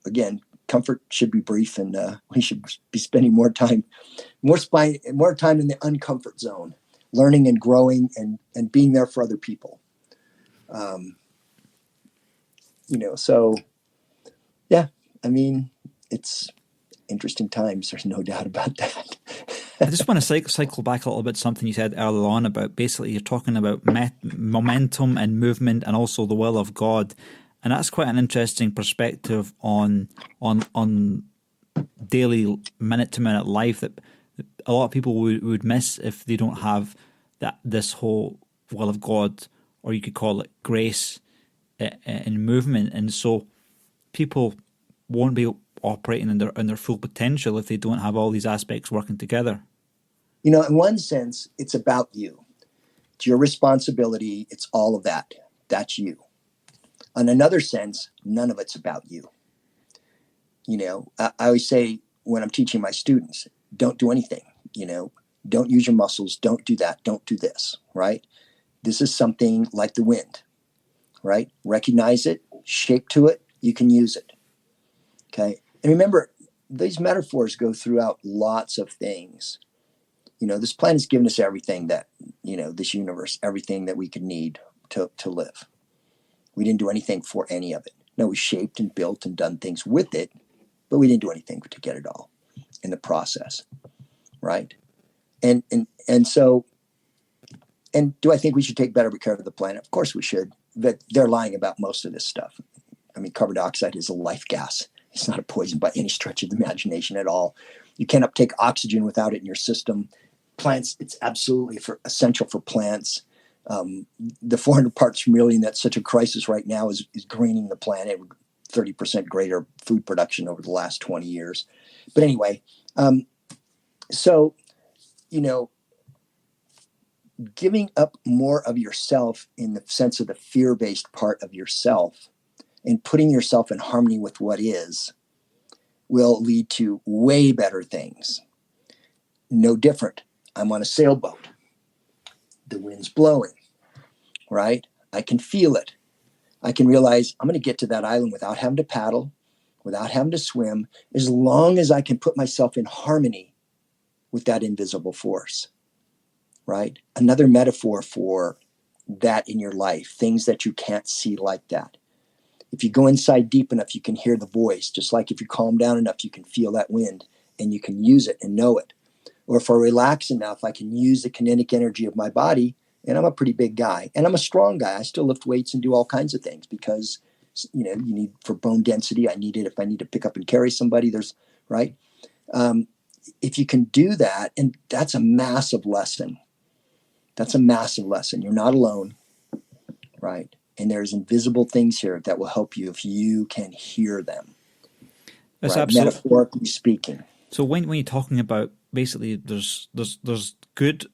again, comfort should be brief, and we should be spending more time in the uncomfort zone, learning and growing and being there for other people. So yeah, I mean, it's interesting times. There's no doubt about that. I just want to cycle back a little bit to something you said earlier on about basically you're talking about momentum and movement and also the will of God. And that's quite an interesting perspective on daily minute-to-minute life that a lot of people would miss if they don't have this whole will of God, or you could call it grace in movement. And so people won't be operating in their full potential if they don't have all these aspects working together. In one sense, it's about you. It's your responsibility. It's all of that. That's you. In another sense, none of it's about you. I always say when I'm teaching my students, don't do anything, don't use your muscles. Don't do that. Don't do this, right? This is something like the wind, right? Recognize it, shape to it, you can use it. Okay. And remember, these metaphors go throughout lots of things. This planet has given us everything that, this universe, everything that we could need to live. We didn't do anything for any of it. No, we shaped and built and done things with it, but we didn't do anything to get it all in the process, right? And so, and do I think we should take better care of the planet? Of course we should, but they're lying about most of this stuff. I mean, carbon dioxide is a life gas. It's not a poison by any stretch of the imagination at all. You can't uptake oxygen without it in your system. Plants, it's absolutely essential for plants. The 400 parts per million, that's such a crisis right now, is greening the planet, 30% greater food production over the last 20 years. But anyway, so, giving up more of yourself in the sense of the fear-based part of yourself and putting yourself in harmony with what is will lead to way better things. No different. I'm on a sailboat. The wind's blowing, right? I can feel it. I can realize I'm going to get to that island without having to paddle, without having to swim, as long as I can put myself in harmony with that invisible force, right? Another metaphor for that in your life, things that you can't see like that. If you go inside deep enough, you can hear the voice. Just like if you calm down enough, you can feel that wind and you can use it and know it. Or if I relax enough, I can use the kinetic energy of my body. And I'm a pretty big guy and I'm a strong guy. I still lift weights and do all kinds of things because, you need for bone density. I need it if I need to pick up and carry somebody. Right. If you can do that, and that's a massive lesson. That's a massive lesson. You're not alone. Right. And there's invisible things here that will help you if you can hear them. That's right? absolutely, metaphorically speaking. So when you're talking about, basically there's good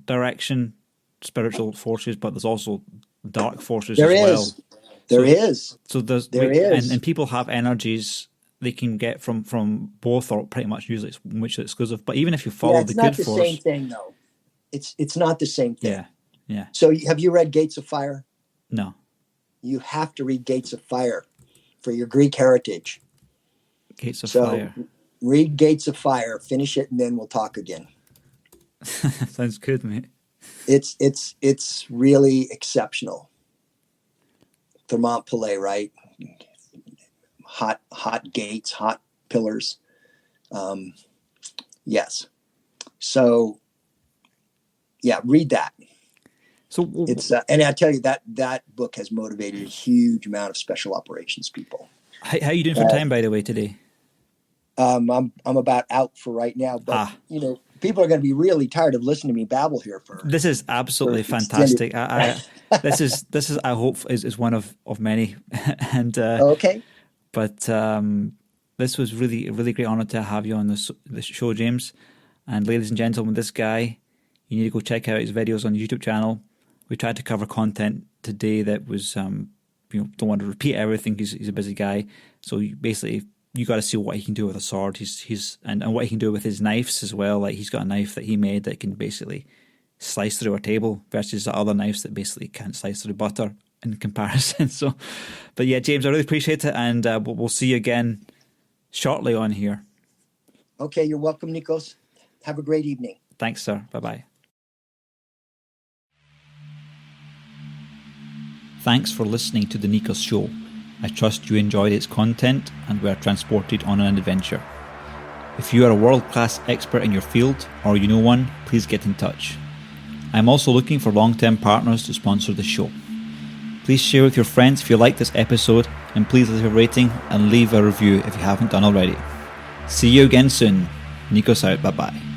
direction, spiritual forces, but there's also dark forces as well. There is. So there's and people have energies they can get from both, or pretty much usually it's mutually exclusive. But even if you follow the good force, it's not the same thing though. It's not the same thing. Yeah. So have you read Gates of Fire? No. You have to read Gates of Fire for your Greek heritage. Gates of Fire. Read Gates of Fire, finish it, and then we'll talk again. Sounds good, mate. It's really exceptional. Thermopylae, right? Hot gates, hot pillars. Yes. So, yeah, read that. So it's and I tell you that book has motivated a huge amount of special operations people. How are you doing for time, by the way, today? I'm about out for right now, but people are going to be really tired of listening to me babble here for. This is absolutely fantastic. This is I hope is one of many, and okay. But this was really a really great honor to have you on this show, James. And ladies and gentlemen, this guy, you need to go check out his videos on the YouTube channel. We tried to cover content today that was don't want to repeat everything. He's a busy guy, so you got to see what he can do with a sword. He's and what he can do with his knives as well. Like he's got a knife that he made that can basically slice through a table versus the other knives that basically can't slice through butter in comparison. So, but yeah, James, I really appreciate it, and we'll see you again shortly on here. Okay, you're welcome, Nikos. Have a great evening. Thanks, sir. Bye-bye. Thanks for listening to The Nikos Show. I trust you enjoyed its content and were transported on an adventure. If you are a world-class expert in your field, or you know one, please get in touch. I'm also looking for long-term partners to sponsor the show. Please share with your friends if you like this episode, and please leave a rating and leave a review if you haven't done already. See you again soon. Nikos out. Bye-bye.